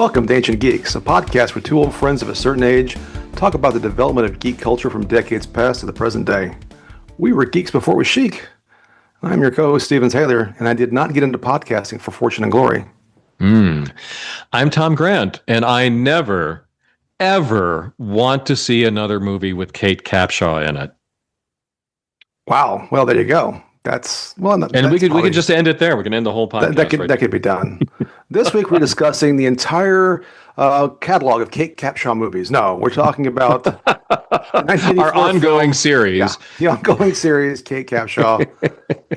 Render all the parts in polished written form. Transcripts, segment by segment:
Welcome to Ancient Geeks, a podcast where two old friends of a certain age talk about the development of geek culture from decades past to the present day. We were geeks before it was chic. I'm your co-host, Steven Taylor, and I did not get into podcasting for fortune and glory. I'm Tom Grant, and I never, ever want to see another movie with Kate Capshaw in it. Wow. Well, there you go. That's well, and we could just end it there. We can end the whole podcast. That could be done. This week we're discussing the entire catalog of Kate Capshaw movies. No, we're talking about our ongoing series. Yeah, the ongoing series, Kate Capshaw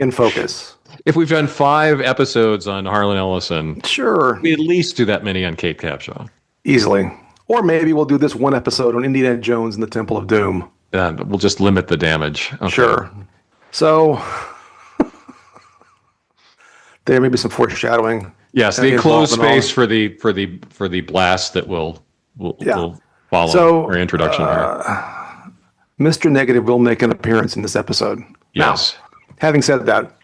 in focus. If we've done 5 episodes on Harlan Ellison, sure, we at least do that many on Kate Capshaw. Easily. Or maybe we'll do this one episode on Indiana Jones and the Temple of Doom. And we'll just limit the damage. Okay. Sure. So there may be some foreshadowing. Yes, the enclosed space for the blast that will follow our introduction here. Mr. Negative will make an appearance in this episode. Yes. Now, having said that,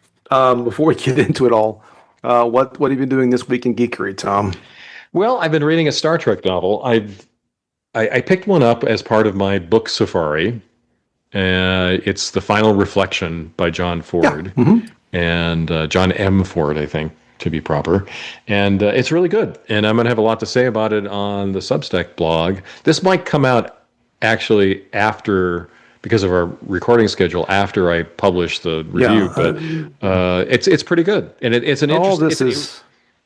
before we get into it all, what have you been doing this week in geekery, Tom? Well, I've been reading a Star Trek novel. I picked one up as part of my book safari. It's The Final Reflection by John Ford. Yeah. Mm-hmm. And John M. Ford, I think, to be proper. And it's really good. And I'm going to have a lot to say about it on the Substack blog. This might come out actually after, because of our recording schedule, after I publish the review. But it's pretty good. And it's an interesting...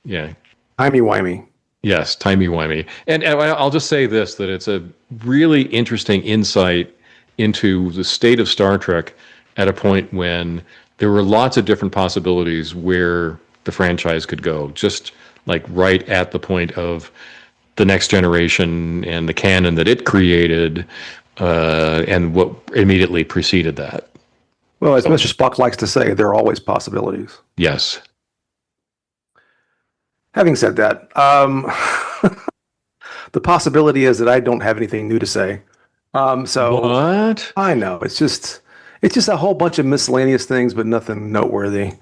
Yeah. Timey-wimey. Yes, timey-wimey. And I'll just say this, that it's a really interesting insight into the state of Star Trek at a point when there were lots of different possibilities where the franchise could go, just like right at the point of the Next Generation and the canon that it created, and what immediately preceded that. Well, as Mr. Spock likes to say, there are always possibilities. Yes. Having said that, the possibility is that I don't have anything new to say. So what? I know it's just a whole bunch of miscellaneous things, but nothing noteworthy.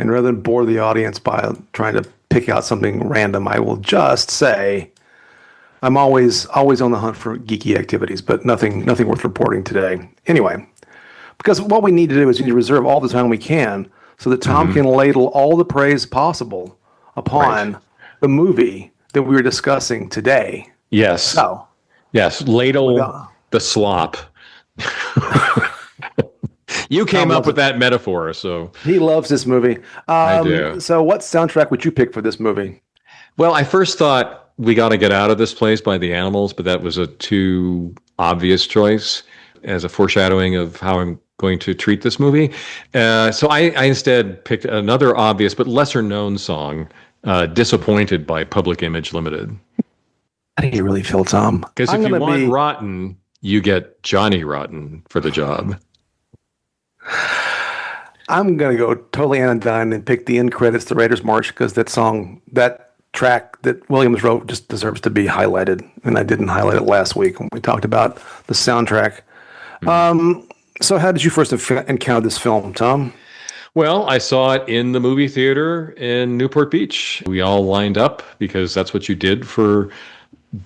And rather than bore the audience by trying to pick out something random, I will just say I'm always on the hunt for geeky activities, but nothing worth reporting today. Anyway, because what we need to do is we need to reserve all the time we can so that Tom can ladle all the praise possible upon the movie that we were discussing today. Yes. So, yes, ladle the slop. You came up with that metaphor, so... He loves this movie. I do. So what soundtrack would you pick for this movie? Well, I first thought We Gotta Get Out of This Place by the Animals, but that was a too obvious choice as a foreshadowing of how I'm going to treat this movie. So I instead picked another obvious but lesser-known song, Disappointed by Public Image Limited. How do you really feel, Tom? Because if you want Rotten, you get Johnny Rotten for the job. I'm going to go totally anodyne and pick the end credits to Raiders March because that track that Williams wrote just deserves to be highlighted. And I didn't highlight it last week when we talked about the soundtrack. Mm-hmm. So how did you first encounter this film, Tom? Well, I saw it in the movie theater in Newport Beach. We all lined up because that's what you did for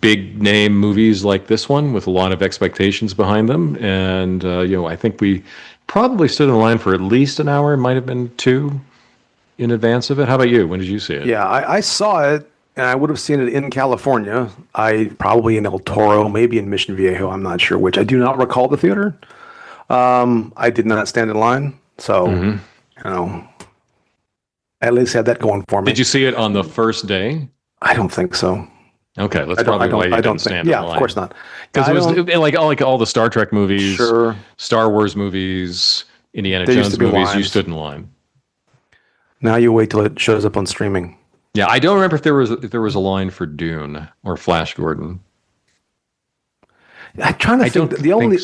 big name movies like this one with a lot of expectations behind them. And, I think we probably stood in line for at least an hour. It might have been 2 in advance of it. How about you? When did you see it? Yeah, I saw it, and I would have seen it in California. Probably in El Toro, maybe in Mission Viejo. I'm not sure which. I do not recall the theater. I did not stand in line, so I at least had that going for me. Did you see it on the first day? I don't think so. Okay, that's probably why you didn't stand in line. Yeah, of course not. Because it was like all the Star Trek movies, sure. Star Wars movies, Indiana Jones movies, lines. You stood in line. Now you wait till it shows up on streaming. Yeah, I don't remember if there was a line for Dune or Flash Gordon. I'm trying to think. The only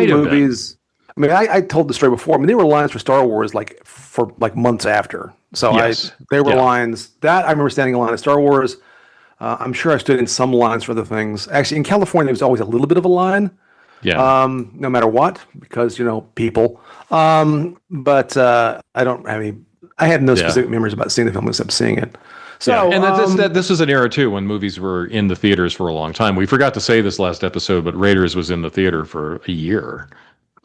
movies. I mean, I told the story before. I mean, there were lines for Star Wars for months after. So yes. There were lines that I remember standing in line at Star Wars. I'm sure I stood in some lines for other things. Actually, in California, there was always a little bit of a line. Yeah. No matter what, because people. But I don't have any. I had no specific memories about seeing the film except seeing it. So, and this is an era too when movies were in the theaters for a long time. We forgot to say this last episode, but Raiders was in the theater for a year.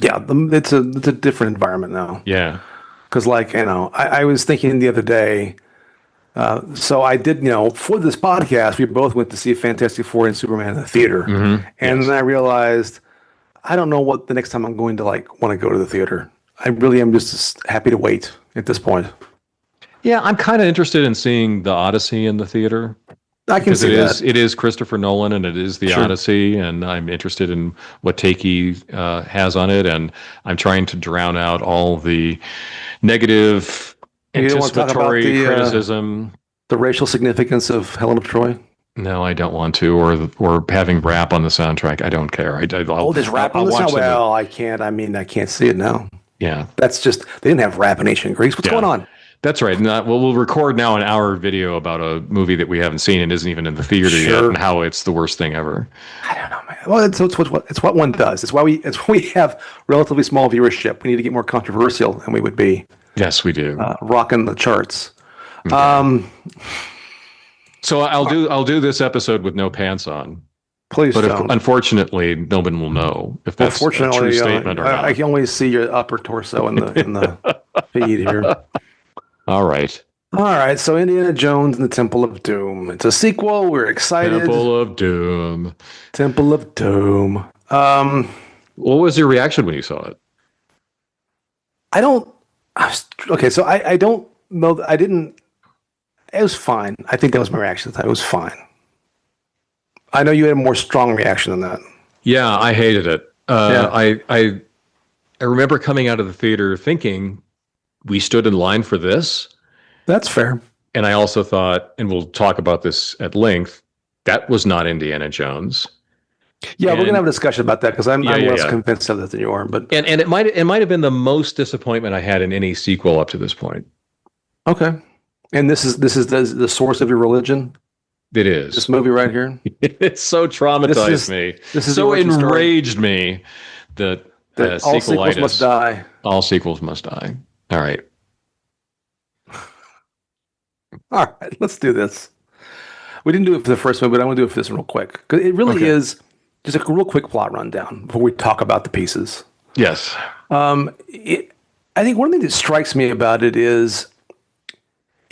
yeah, it's a different environment now. Yeah. Because, like, I was thinking the other day. So I did, for this podcast, we both went to see Fantastic Four and Superman in the theater, and then I realized I don't know what the next time I'm going to want to go to the theater. I really am just happy to wait at this point. Yeah, I'm kind of interested in seeing the Odyssey in the theater. I can see that. It is Christopher Nolan and it is the Odyssey, and I'm interested in what take he has on it, and I'm trying to drown out all the negative anticipatory criticism. The racial significance of Helen of Troy? No, I don't want to, or having rap on the soundtrack. I don't care. There's rap on the soundtrack? Well, I can't. I mean, I can't see it now. Yeah. That's just, they didn't have rap in ancient Greece. What's going on? That's right. We'll record now an hour video about a movie that we haven't seen and isn't even in the theater yet, and how it's the worst thing ever. I don't know, man. Well, it's what one does. It's why we have relatively small viewership. We need to get more controversial than we would be. Yes, we do. Rocking the charts. Okay. So I'll do this episode with no pants on. Please but don't. Unfortunately, no one will know if that's a true statement or not. I can only see your upper torso in the feed here. All right. So Indiana Jones and the Temple of Doom. It's a sequel. We're excited. Temple of Doom. What was your reaction when you saw it? I don't know. I didn't. It was fine. I think that was my reaction at the time. It was fine. I know you had a more strong reaction than that. Yeah, I hated it. I remember coming out of the theater thinking, we stood in line for this. That's fair. And I also thought, and we'll talk about this at length, that was not Indiana Jones. Yeah, we're gonna have a discussion about that because I'm less convinced of that than you are. But it might have been the most disappointment I had in any sequel up to this point. Okay, and this is the source of your religion. It is this movie right here. It so traumatized me. This is so enraged me that all sequels must die. All sequels must die. All right. All right, let's do this. We didn't do it for the first one, but I want to do it for this one real quick. Because it really is just a real quick plot rundown before we talk about the pieces. Yes. I think one thing that strikes me about it is,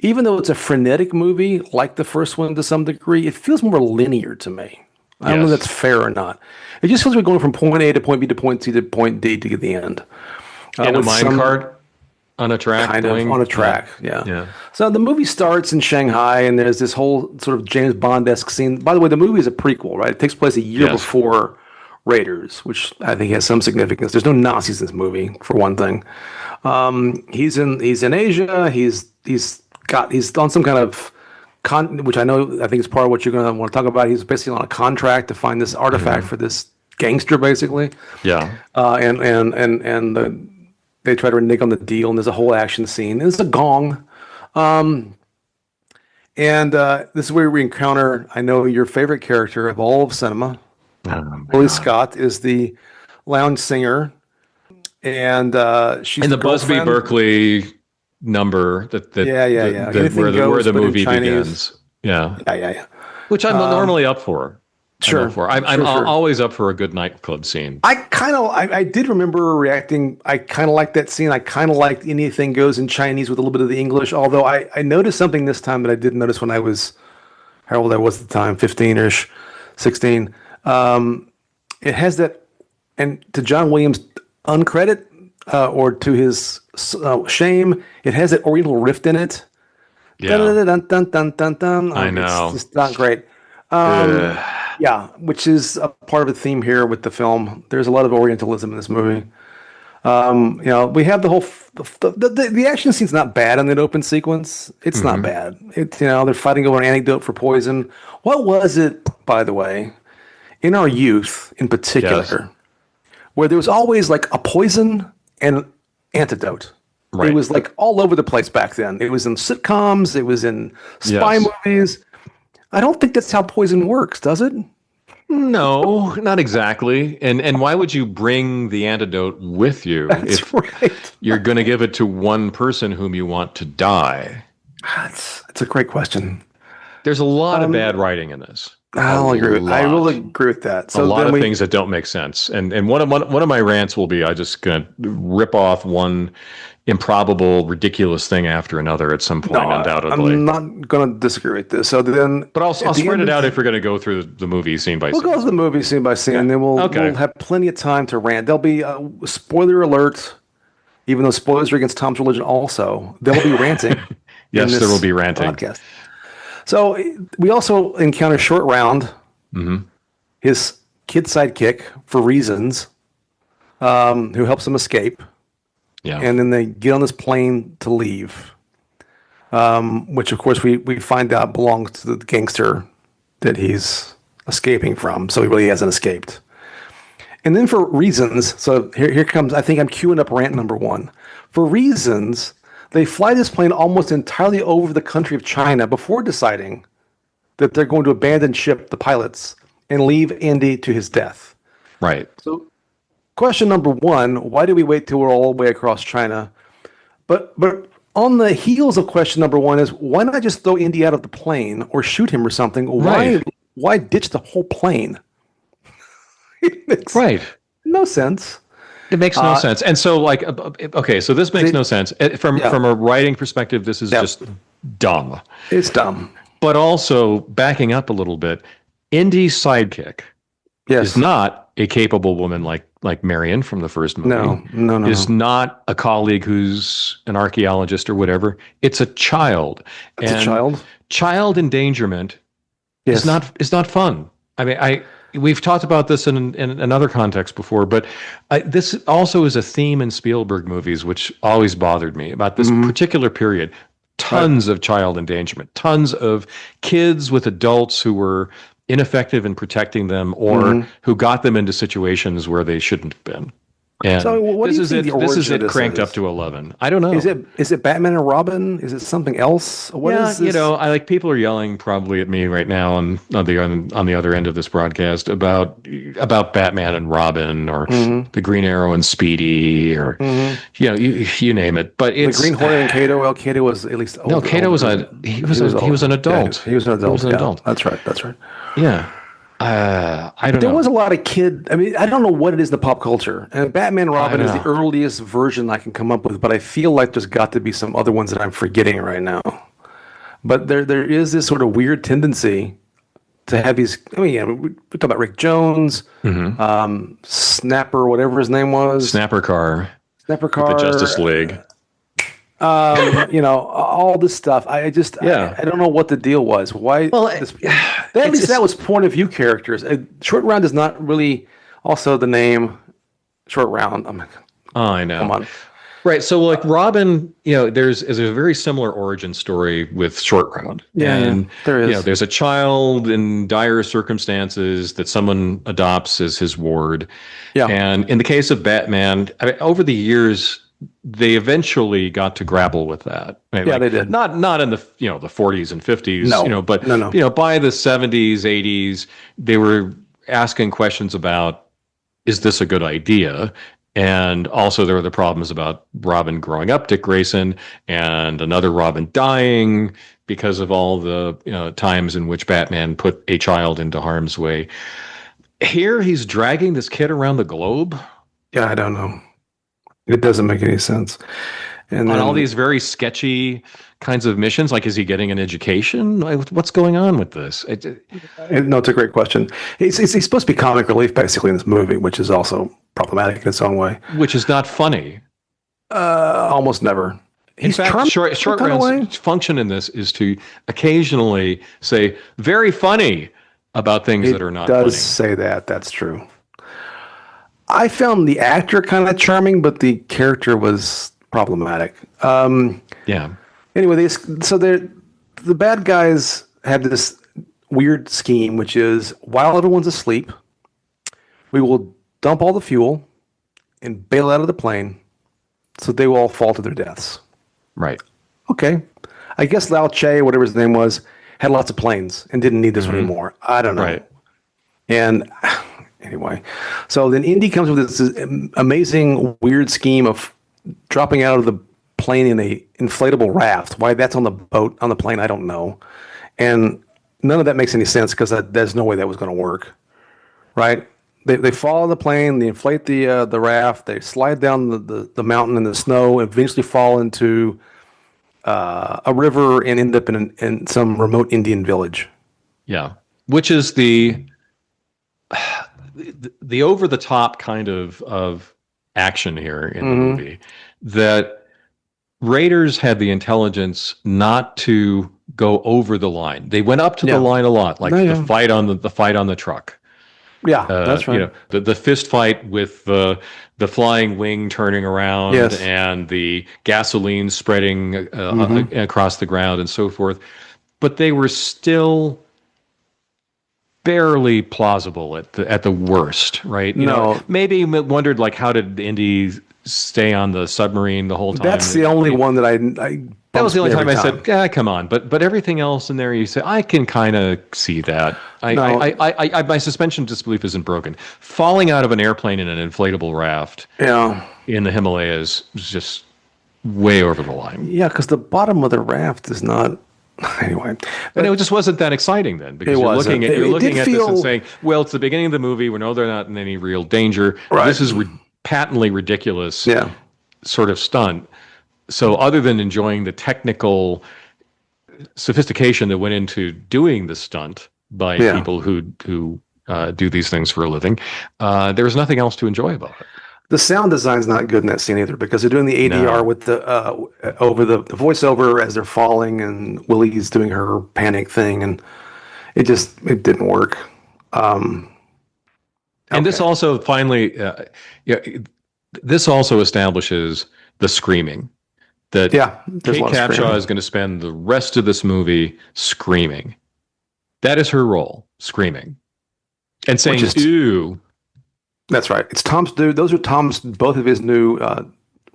even though it's a frenetic movie, like the first one to some degree, it feels more linear to me. I don't know if that's fair or not. It just feels like we're going from point A to point B to point C to point D to get the end. In a minecart? On a track? Kind of, on a track, yeah. So the movie starts in Shanghai, and there's this whole sort of James Bond-esque scene. By the way, the movie is a prequel, right? It takes place a year before Raiders, which I think has some significance. There's no Nazis in this movie, for one thing. He's in Asia. He's on some kind of which I think is part of what you're going to want to talk about. He's basically on a contract to find this artifact for this gangster, basically. Yeah. They try to renege on the deal, and there's a whole action scene. There's a gong. This is where we encounter, I know, your favorite character of all of cinema. Willie Scott is the lounge singer. And she's the Busby Berkeley number where the movie begins. Yeah. Which I'm normally up for. Sure. I'm always up for a good nightclub scene. I did remember reacting. I kind of liked that scene. I kind of liked Anything Goes in Chinese with a little bit of the English, although I noticed something this time that I didn't notice when I was, how old I was at the time, 15-ish, 16. It has that, and to John Williams' uncredit, or to his shame, it has that Oriental riff in it. Yeah. Dun, dun, dun, dun, dun. I know. It's not great. Yeah, which is a part of the theme here with the film. There's a lot of Orientalism in this movie. We have the whole the action scene's not bad in that open sequence. It's not bad. They're fighting over an antidote for poison. What was it, by the way, in our youth in particular, where there was always like a poison and antidote? Right. It was like all over the place back then. It was in sitcoms. It was in spy movies. I don't think that's how poison works, does it? No, not exactly. And why would you bring the antidote with you if you're going to give it to one person whom you want to die? That's a great question. There's a lot of bad writing in this. I really agree with that. So a lot of things that don't make sense. And one of my rants will be I just gonna rip off one improbable, ridiculous thing after another at some point, undoubtedly. I'm not going to disagree with this. So then, but I'll spread it out if we're going to go through the movie scene by scene. We'll go through the movie scene by scene, and then we'll have plenty of time to rant. There'll be a spoiler alert, even though spoilers are against Tom's religion also. There'll be ranting. Yes, there will be ranting. Podcast. So we also encounter Short Round, his kid sidekick, for reasons, who helps him escape. Yeah. And then they get on this plane to leave, which, of course, we find out belongs to the gangster that he's escaping from. So he really hasn't escaped. And then for reasons, so here comes, I think I'm queuing up rant number 1. For reasons, they fly this plane almost entirely over the country of China before deciding that they're going to abandon ship, the pilots, and leave Andy to his death. Right. So question number 1, why do we wait till we're all the way across China? But on the heels of question number 1 is, why not just throw Indy out of the plane or shoot him or something? Right. Why ditch the whole plane? It makes no sense. It makes no sense. And so, like, okay, so this makes no sense. From a writing perspective, this is just dumb. It's dumb. But also, backing up a little bit, Indy's sidekick is not a capable woman like Marion from the first movie. No. Is not a colleague who's an archaeologist or whatever. It's a child. It's a child. Child endangerment is not fun. I mean, we've talked about this in another context before, but this also is a theme in Spielberg movies, which always bothered me about this particular period. Tons of child endangerment, tons of kids with adults who were ineffective in protecting them or who got them into situations where they shouldn't have been. And so this is it cranked up to 11 I don't know. Is it Batman and Robin? Is it something else? What is this? I like people are yelling probably at me right now on the other end of this broadcast about Batman and Robin or the Green Arrow and Speedy or you name it. But it's the Green Hornet and Kato. Well, Kato was at least older. No, Kato was he was an adult. Yeah, he was an adult. That's right. Yeah. I don't know. There was a lot of I mean, I don't know what it is in the pop culture. And Batman and Robin is the earliest version I can come up with, but I feel like there's got to be some other ones that I'm forgetting right now. But there is this sort of weird tendency to have these. I mean, we talk about Rick Jones, Snapper, whatever his name was. Snapper Carr. The Justice League. All this stuff. I don't know what the deal was. Why? Well, at least that was point of view characters. Short Round is not really also the name Short Round. I know. Come on. Right. So like Robin, there's a very similar origin story with Short Round. Yeah, there is. There's a child in dire circumstances that someone adopts as his ward. Yeah. And in the case of Batman, over the years, they eventually got to grapple with that. Right? Yeah, they did. Not in the the 40s and 50s, but by the 70s, 80s, they were asking questions about, is this a good idea? And also there were the problems about Robin growing up, Dick Grayson, and another Robin dying because of all the times in which Batman put a child into harm's way. Here he's dragging this kid around the globe. Yeah, I don't know. It doesn't make any sense. And on all these very sketchy kinds of missions, like, is he getting an education? What's going on with this? No, it's a great question. He's supposed to be comic relief, basically, in this movie, which is also problematic in its own way. Which is not funny. Almost never. In fact, Short Round's function in this is to occasionally say, very funny about things that are not funny. It does say that. That's true. I found the actor kind of charming, but the character was problematic. Yeah. Anyway, the bad guys have this weird scheme, which is while everyone's asleep, we will dump all the fuel and bail out of the plane, so they will all fall to their deaths. Right. Okay. I guess Lao Che, whatever his name was, had lots of planes and didn't need this one anymore. I don't know. Right. And anyway, so then Indy comes with this amazing, weird scheme of dropping out of the plane in a inflatable raft. Why that's on the boat, on the plane, I don't know. And none of that makes any sense because there's no way that was going to work, right? They follow the plane, they inflate the raft, they slide down the mountain in the snow, eventually fall into a river and end up in some remote Indian village. Yeah, which is the over the top kind of action here in the movie that Raiders had the intelligence not to go over the line. They went up to the line a lot, like the fight on the truck. Yeah, that's right. You know, the fist fight with the flying wing turning around and the gasoline spreading across the ground and so forth. But they were still barely plausible at the worst, right? You know, maybe wondered like how did Indy stay on the submarine the whole time? That's the only one that I that was the only time I said, come on. But everything else in there, you say, I can kind of see that. My suspension of disbelief isn't broken. Falling out of an airplane in an inflatable raft in the Himalayas is just way over the line. Yeah, because the bottom of the raft is not... Anyway. But it just wasn't that exciting then, because you're looking at this and saying, well, it's the beginning of the movie. We know they're not in any real danger. Right. This is patently ridiculous sort of stunt. So other than enjoying the technical sophistication that went into doing the stunt by people who do these things for a living, there was nothing else to enjoy about it. The sound design's not good in that scene either, because they're doing the ADR with the over the voiceover as they're falling, and Willie's doing her panic thing, and it didn't work. And this also finally, this also establishes the screaming. That Kate Capshaw is going to spend the rest of this movie screaming. That is her role, screaming. And saying, ew. That's right. It's Tom's dude. Those are both of his new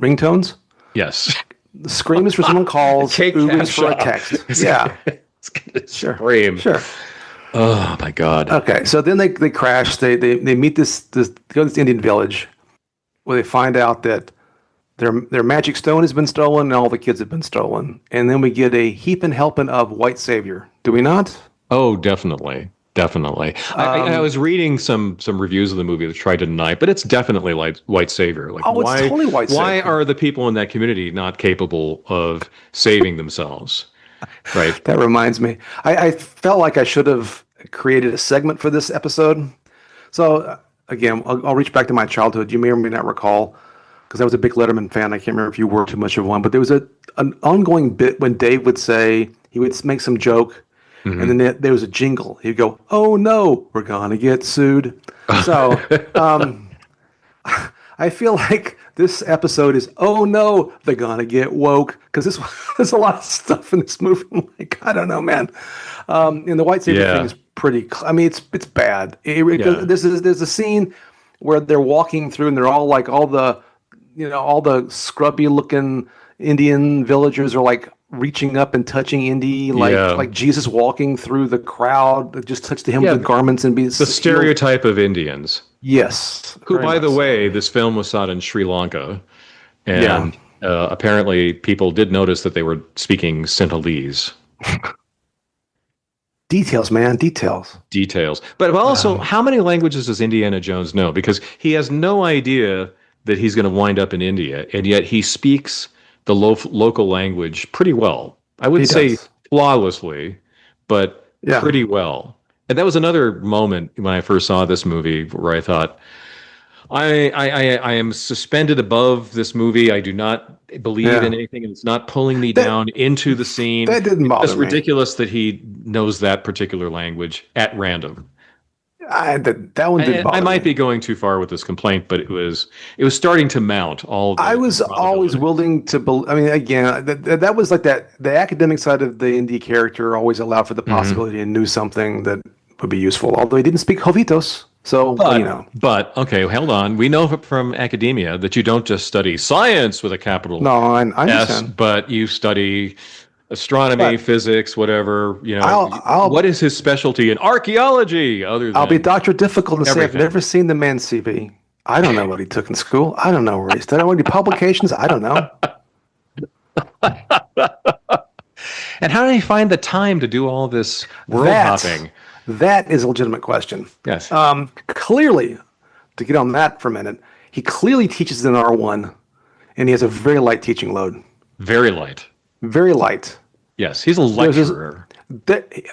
ringtones. Yes. The scream is for someone calls, ooh is for a text. Yeah. It's going to scream. Sure. Oh, my God. Okay, so then they crash. They meet go to this Indian village where they find out that their magic stone has been stolen and all the kids have been stolen. And then we get a heaping helping of white savior. Do we not? Oh, definitely. Definitely. I was reading some reviews of the movie that tried to deny it, but it's definitely like white savior. Like, it's totally white savior. Why are the people in that community not capable of saving themselves? Right. That reminds me. I felt like I should have created a segment for this episode. So, again, I'll reach back to my childhood. You may or may not recall, because I was a big Letterman fan. I can't remember if you were too much of one, but there was an ongoing bit when Dave would say, he would make some joke, and then there was a jingle. He'd go, "Oh no, we're gonna get sued." So I feel like this episode is, "Oh no, they're gonna get woke," because there's a lot of stuff in this movie. I'm like, I don't know, man. And the white savior thing is pretty. I mean, it's bad. There's a scene where they're walking through, and they're all like all the scrubby looking Indian villagers are like reaching up and touching Indy, like Jesus walking through the crowd, just touch the hem of the garments and be the stereotype of Indians. Yes. Who, by the way, this film was shot in Sri Lanka, and apparently people did notice that they were speaking Sinhalese. Details, man, details. But also, how many languages does Indiana Jones know? Because he has no idea that he's going to wind up in India, and yet he speaks the local language pretty well. I wouldn't say flawlessly, but pretty well. And that was another moment when I first saw this movie where I thought, I am suspended above this movie. I do not believe in anything, and it's not pulling me down into the scene. That didn't bother me. It's ridiculous that he knows that particular language at random. That one didn't bother me. I might be going too far with this complaint, but it was starting to mount. I was always willing to believe. I mean, again, that was like that. The academic side of the indie character always allowed for the possibility and knew something that would be useful. Although he didn't speak Jovitos, so But okay, hold on. We know from academia that you don't just study science with a capital I S, understand. but you study astronomy, physics, whatever. What is his specialty in archaeology? I'll be Dr. Difficult and say I've never seen the man's CV. I don't know what he took in school. I don't know where he studied. What publications? I don't know. And how did he find the time to do all this world hopping? That is a legitimate question. Yes. Clearly, to get on that for a minute, he clearly teaches in R1, and he has a very light teaching load. Very light. Very light. Yes, he's a lecturer.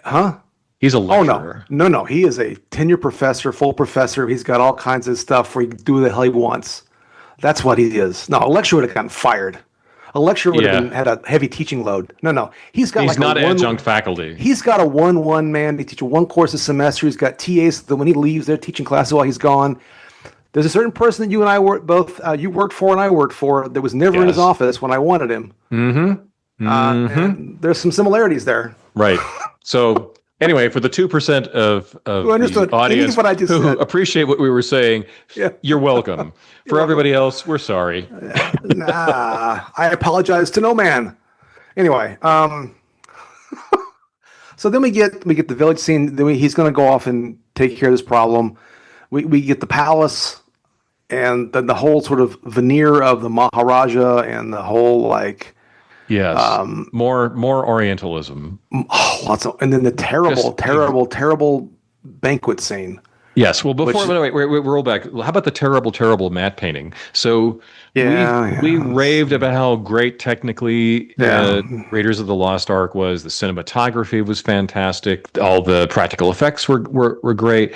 Huh? He's a lecturer. Oh, no. He is a tenured professor, full professor. He's got all kinds of stuff where he can do the hell he wants. That's what he is. No, a lecturer would have gotten fired. A lecturer would have had a heavy teaching load. No. He's not adjunct faculty. He's got a 1-1, man. He teaches one course a semester. He's got TAs that when he leaves, they're teaching classes while he's gone. There's a certain person that you and I you worked for and I worked for that was never in his office when I wanted him. And there's some similarities there. Right. So anyway, for the 2% of the audience who appreciate what we were saying, you're welcome. For everybody else, we're sorry. I apologize to no man. Anyway, so then we get the village scene. Then he's going to go off and take care of this problem. We get the palace, and then the whole sort of veneer of the Maharaja and the whole like. Yes. More Orientalism. Lots of, and then the terrible banquet scene. Yes. Well, before we roll back, how about the terrible matte painting? So we raved about how great technically Raiders of the Lost Ark was. The cinematography was fantastic. All the practical effects were great.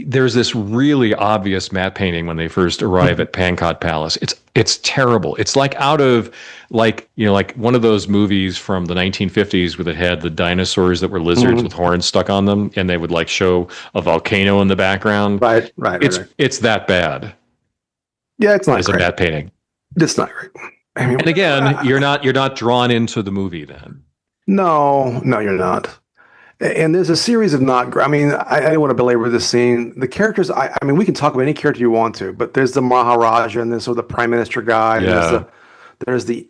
There's this really obvious matte painting when they first arrive at Pankot Palace. It's terrible. It's like out of like one of those movies from the 1950s where they had the dinosaurs that were lizards with horns stuck on them, and they would like show a volcano in the background. Right. It's that bad. Yeah, it's not as a matte painting. It's not great. I mean, and again, you're not drawn into the movie then. No, you're not. And there's a series of I don't want to belabor this scene. The characters, I mean, we can talk about any character you want to, but there's the Maharaja and there's sort of the Prime Minister guy. Yeah. There's the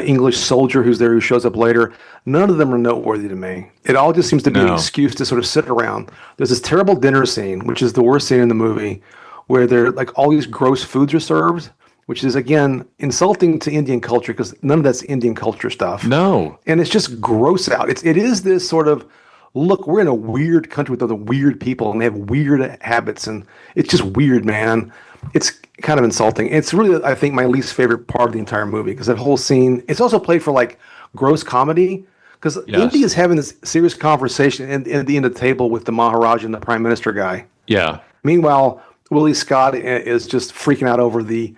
English soldier who's there who shows up later. None of them are noteworthy to me. It all just seems to be an excuse to sort of sit around. There's this terrible dinner scene, which is the worst scene in the movie, where they're like all these gross foods are served, which is, again, insulting to Indian culture because none of that's Indian culture stuff. No. And it's just gross out. It is this sort of, look, we're in a weird country with other weird people, and they have weird habits, and it's just weird, man. It's kind of insulting. It's really, I think, my least favorite part of the entire movie, because that whole scene, it's also played for, like, gross comedy, because Indy is having this serious conversation at the end of the table with the Maharaj and the Prime Minister guy. Yeah. Meanwhile, Willie Scott is just freaking out over the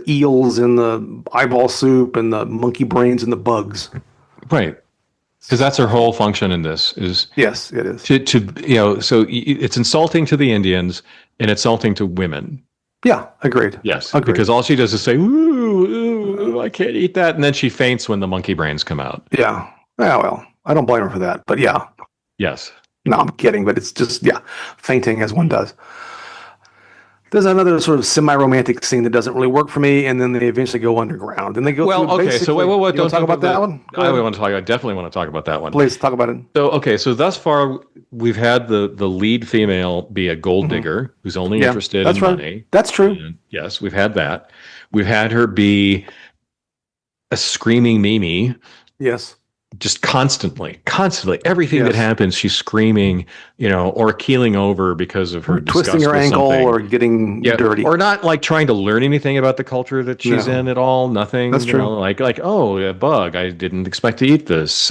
eels and the eyeball soup and the monkey brains and the bugs. Right. Because that's her whole function in this is yes, it is so it's insulting to the Indians and insulting to women. Yeah, agreed. Yes, agreed. Because all she does is say, ooh, I can't eat that, and then she faints when the monkey brains come out. Yeah. Well, I don't blame her for that, but yeah. Yes. No, I'm kidding, but it's just fainting as one does. There's another sort of semi-romantic scene that doesn't really work for me, and then they eventually go underground. And they go. Well, okay. So wait, don't talk about that one. I definitely want to talk about that one. Please talk about it. So thus far we've had the lead female be a gold digger who's only interested in money. That's true. And yes, we've had that. We've had her be a screaming Mimi. Yes. Just constantly everything that happens she's screaming, or keeling over because of her twisting her ankle something. Or getting dirty, or not like trying to learn anything about the culture that she's in at all. Nothing. That's true. Like oh, a bug, I didn't expect to eat this.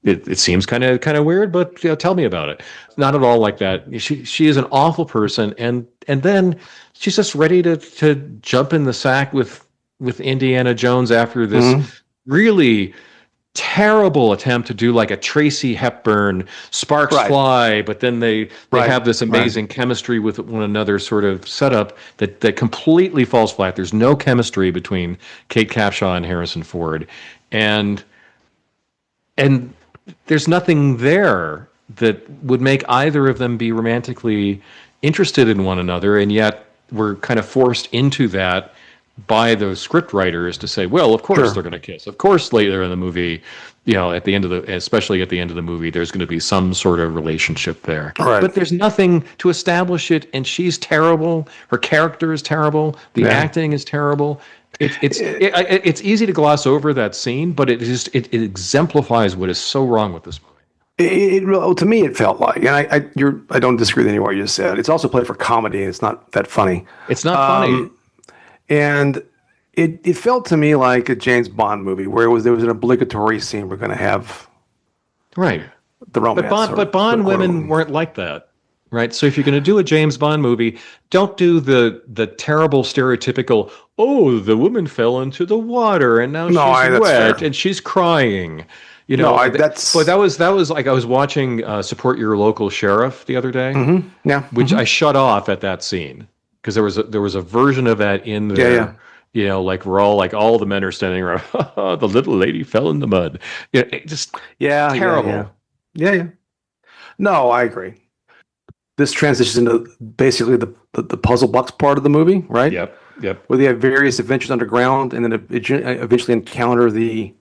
It seems kind of weird, but tell me about it. Not at all like that. She is an awful person, and then she's just ready to jump in the sack with Indiana Jones after this really terrible attempt to do like a Tracy Hepburn, sparks fly, but then they have this amazing chemistry with one another sort of setup that completely falls flat. There's no chemistry between Kate Capshaw and Harrison Ford, and there's nothing there that would make either of them be romantically interested in one another, and yet we're kind of forced into that by the script writers to say, well, of course they're going to kiss. Of course, later in the movie, especially at the end of the movie, there's going to be some sort of relationship there. Right. But there's nothing to establish it, and she's terrible. Her character is terrible. The acting is terrible. It's easy to gloss over that scene, but it exemplifies what is so wrong with this movie. To me, it felt like, and I don't disagree with any what you just said. It's also played for comedy. It's not that funny. It's not funny. And it felt to me like a James Bond movie where there was an obligatory scene we're going to have Right. the romance. But Bond women weren't like that. Right. So if you're going to do a James Bond movie, don't do the terrible stereotypical, oh, the woman fell into the water and now she's wet and she's crying. You know, that was like I was watching Support Your Local Sheriff the other day. Mm-hmm. Yeah. Which I shut off at that scene because there was a version of that in there. Yeah. You know, like we're all like all the men are standing around. The little lady fell in the mud. You know, terrible. Yeah. No, I agree. This transitions into basically the puzzle box part of the movie, right? Yep. Where they have various adventures underground, and then eventually encounter they're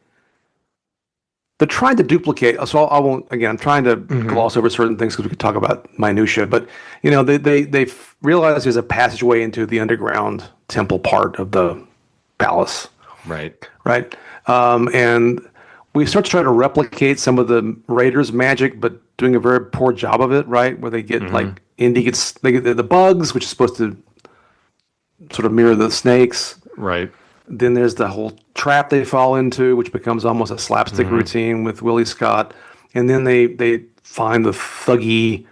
trying to duplicate. So I won't. Again, I'm trying to gloss over certain things because we could talk about minutia. But you know, they realize there's a passageway into the underground temple part of the palace. Right. And we start to try to replicate some of the Raiders' magic, but doing a very poor job of it. Right, where they get they get the bugs, which is supposed to sort of mirror the snakes. Right. Then there's the whole trap they fall into, which becomes almost a slapstick routine with Willie Scott. And then they find the thuggy,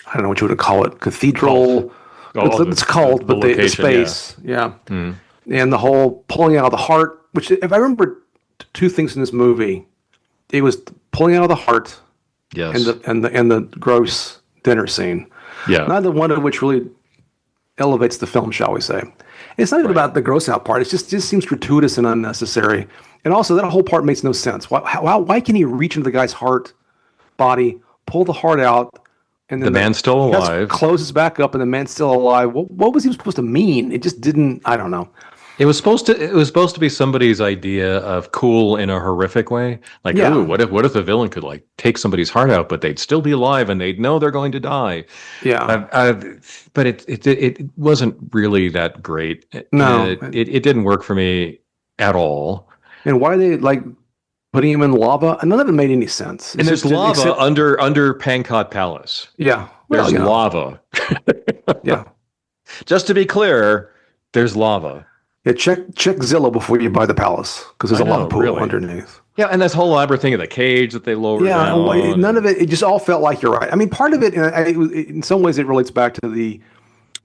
I don't know what you would call it, cathedral. It's called, but the space. Yeah. And the whole pulling out of the heart, which if I remember two things in this movie, it was pulling out of the heart and the gross dinner scene. Yeah. Neither one of which really elevates the film, shall we say. It's not even about the gross out part. It just seems gratuitous and unnecessary. And also, that whole part makes no sense. Why can he reach into the guy's body, pull the heart out, and then the man's still alive, closes back up, and the man's still alive? What was he supposed to mean? It just didn't. I don't know. It was supposed to be somebody's idea of cool in a horrific way. Like, ooh, what if the villain could like take somebody's heart out, but they'd still be alive and they'd know they're going to die. Yeah. But it wasn't really that great. No, it didn't work for me at all. And why are they like putting him in lava? None of it made any sense. And there's lava under Pankot Palace. Yeah. There's lava. Yeah. Just to be clear, there's lava. Yeah, check Zillow before you buy the palace because there's a lot of pool underneath. Yeah, and this whole elaborate thing of the cage that they lowered down. None of it. It just all felt like you're right. I mean, part of it, in some ways, it relates back to the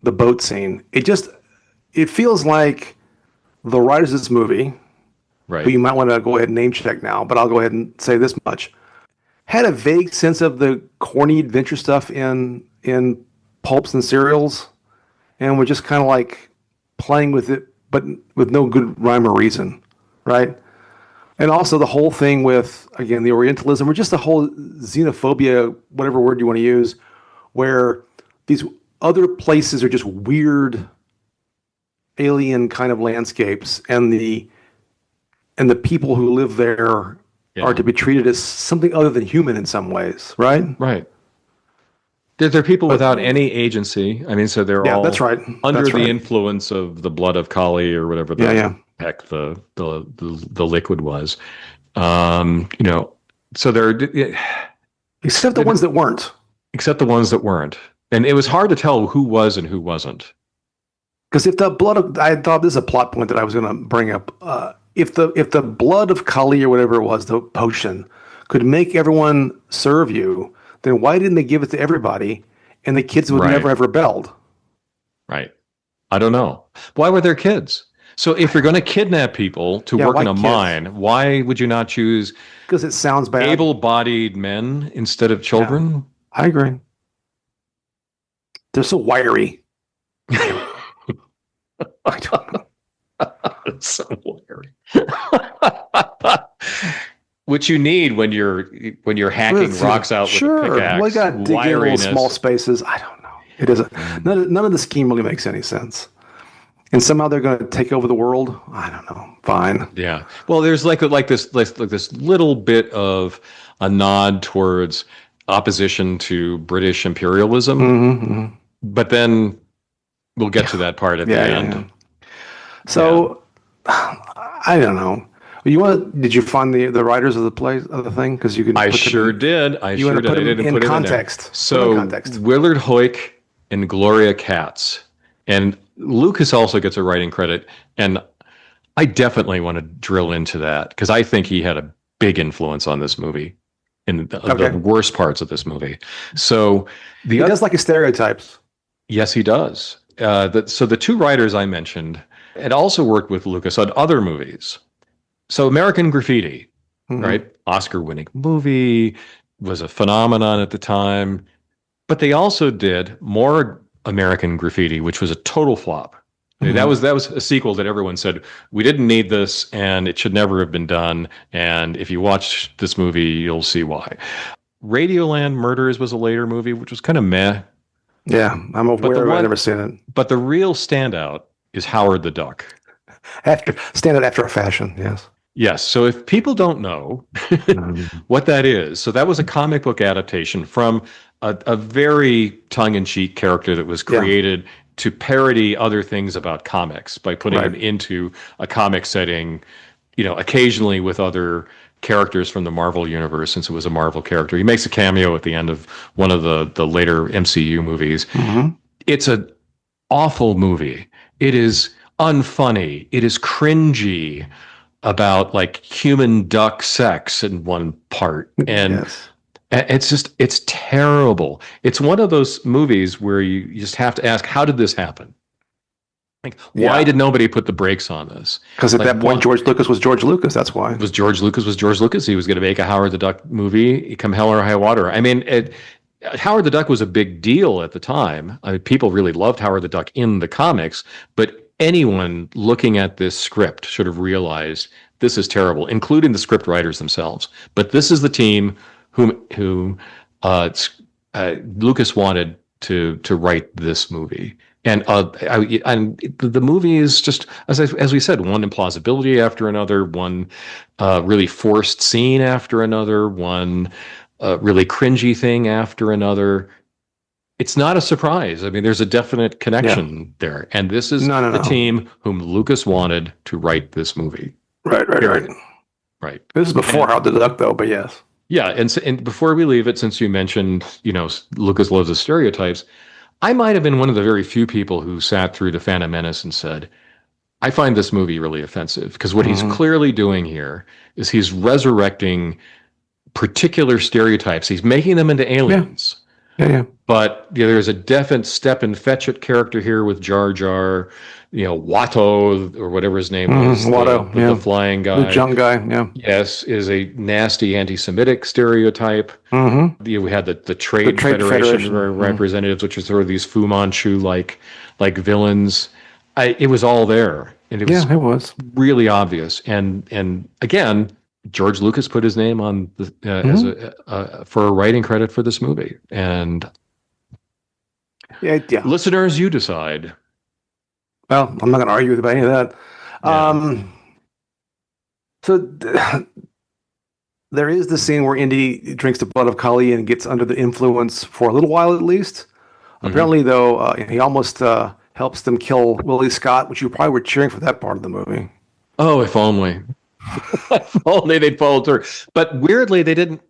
boat scene. It feels like the writers of this movie, right? Who you might want to go ahead and name check now, but I'll go ahead and say this much: had a vague sense of the corny adventure stuff in pulps and serials, and we're just kind of like playing with it, but with no good rhyme or reason, right? And also the whole thing with, again, the Orientalism, or just the whole xenophobia, whatever word you want to use, where these other places are just weird, alien kind of landscapes, and the people who live there are to be treated as something other than human in some ways, right? Right. They're people without any agency. I mean, so they're all that's right. Under the influence of the blood of Kali or whatever the heck the liquid was. So they're except the ones that weren't. Except the ones that weren't. And it was hard to tell who was and who wasn't. Because if the blood of, I thought this is a plot point that I was going to bring up. If the blood of Kali or whatever it was, the potion, could make everyone serve you, then why didn't they give it to everybody and the kids would never have rebelled? Right. I don't know. Why were there kids? So if you're going to kidnap people to work in a mine, why would you not choose? Because it sounds bad. Able-bodied men instead of children? Yeah, I agree. They're so wiry. I don't know. It's so wiry. Which you need when you're hacking rocks out with a pickaxe. Well, you got to dig in little small spaces. I don't know. It doesn't. None of the scheme really makes any sense. And somehow they're going to take over the world. I don't know. Fine. Yeah. Well, there's like this little bit of a nod towards opposition to British imperialism. But then we'll get to that part at the end. So I don't know. Did you find the writers of the play of the thing? Because you can. I Put them sure in, did. I you want sure to did. put I them didn't in put it in there. context. Put them in So context. Willard Hoyk and Gloria Katz, and Lucas also gets a writing credit. And I definitely want to drill into that because I think he had a big influence on this movie in the Okay. worst parts of this movie. So He does like his stereotypes. yes, he does. So the two writers I mentioned had also worked with Lucas on other movies. So American Graffiti, Hmm. right? Oscar-winning movie, was a phenomenon at the time. But they also did more American Graffiti, which was a total flop. Hmm. That was a sequel that everyone said we didn't need this and it should never have been done. And if you watch this movie, you'll see why. Radioland Murders was a later movie, which was kind of meh. Yeah, I'm But aware of it. I've never seen it. but the real standout is Howard the Duck. Stand it after a fashion. Yes. Yes. So if people don't know Mhm. what that is, so that was a comic book adaptation from a very tongue-in-cheek character that was Yeah. created to parody other things about comics by putting Right. him into a comic setting, occasionally with other characters from the Marvel universe, since it was a Marvel character. He makes a cameo at the end of one of the later MCU movies. Hmm. It's an awful movie. It is unfunny. It is cringy about like human duck sex in one part. And Yes. it's terrible. It's one of those movies where you just have to ask, how did this happen? Like, why Yeah. did nobody put the brakes on this? Because at Like, that point, George Lucas was George Lucas. That's why. was George Lucas. He was going to make a Howard the Duck movie, come hell or high water. I mean, Howard the Duck was a big deal at the time. I mean, people really loved Howard the Duck in the comics, but anyone looking at this script should have realized this is terrible, including the script writers themselves. But this is the team whom Lucas wanted to write this movie. And the movie is just, as we said, one implausibility after another, one really forced scene after another, one really cringy thing after another. It's not a surprise. I mean, there's a definite connection there. And this is the team whom Lucas wanted to write this movie. Right. Period. Right. This is before Howard the Duck, though, but yes. Yeah. And before we leave it, since you mentioned, Lucas loves the stereotypes, I might have been one of the very few people who sat through The Phantom Menace and said, I find this movie really offensive because what he's clearly doing here is he's resurrecting particular stereotypes. He's making them into aliens. Yeah. But there's a definite step and fetch it character here with Jar Jar, Watto or whatever his name was, Watto, the flying guy, the junk guy. Yeah. Yes, is a nasty anti-Semitic stereotype. Mm-hmm. We had the Trade Federation representatives, which are sort of these Fu Manchu like villains. It was all there, and it was really obvious. And again, George Lucas put his name on for a writing credit for this movie. And listeners, you decide. Well, I'm not going to argue about any of that. Yeah. So there is the scene where Indy drinks the blood of Kali and gets under the influence for a little while at least. Apparently, though, he almost helps them kill Willie Scott, which you probably were cheering for that part of the movie. Oh, if only. If only they'd followed through. But weirdly, they didn't.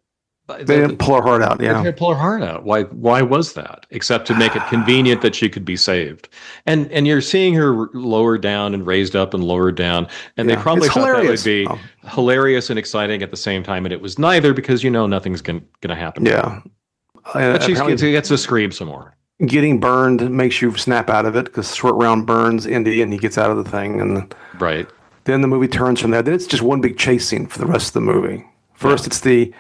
They didn't pull her heart out. Yeah, they didn't pull her heart out. Why was that? Except to make it convenient that she could be saved. And you're seeing her lowered down and raised up and lowered down. And they probably thought that would be hilarious and exciting at the same time. And it was neither because nothing's going to happen. Yeah, but she gets to scream some more. Getting burned makes you snap out of it because Short Round burns Indy and he gets out of the thing. And right. Then the movie turns from that. Then it's just one big chase scene for the rest of the movie. First, it's the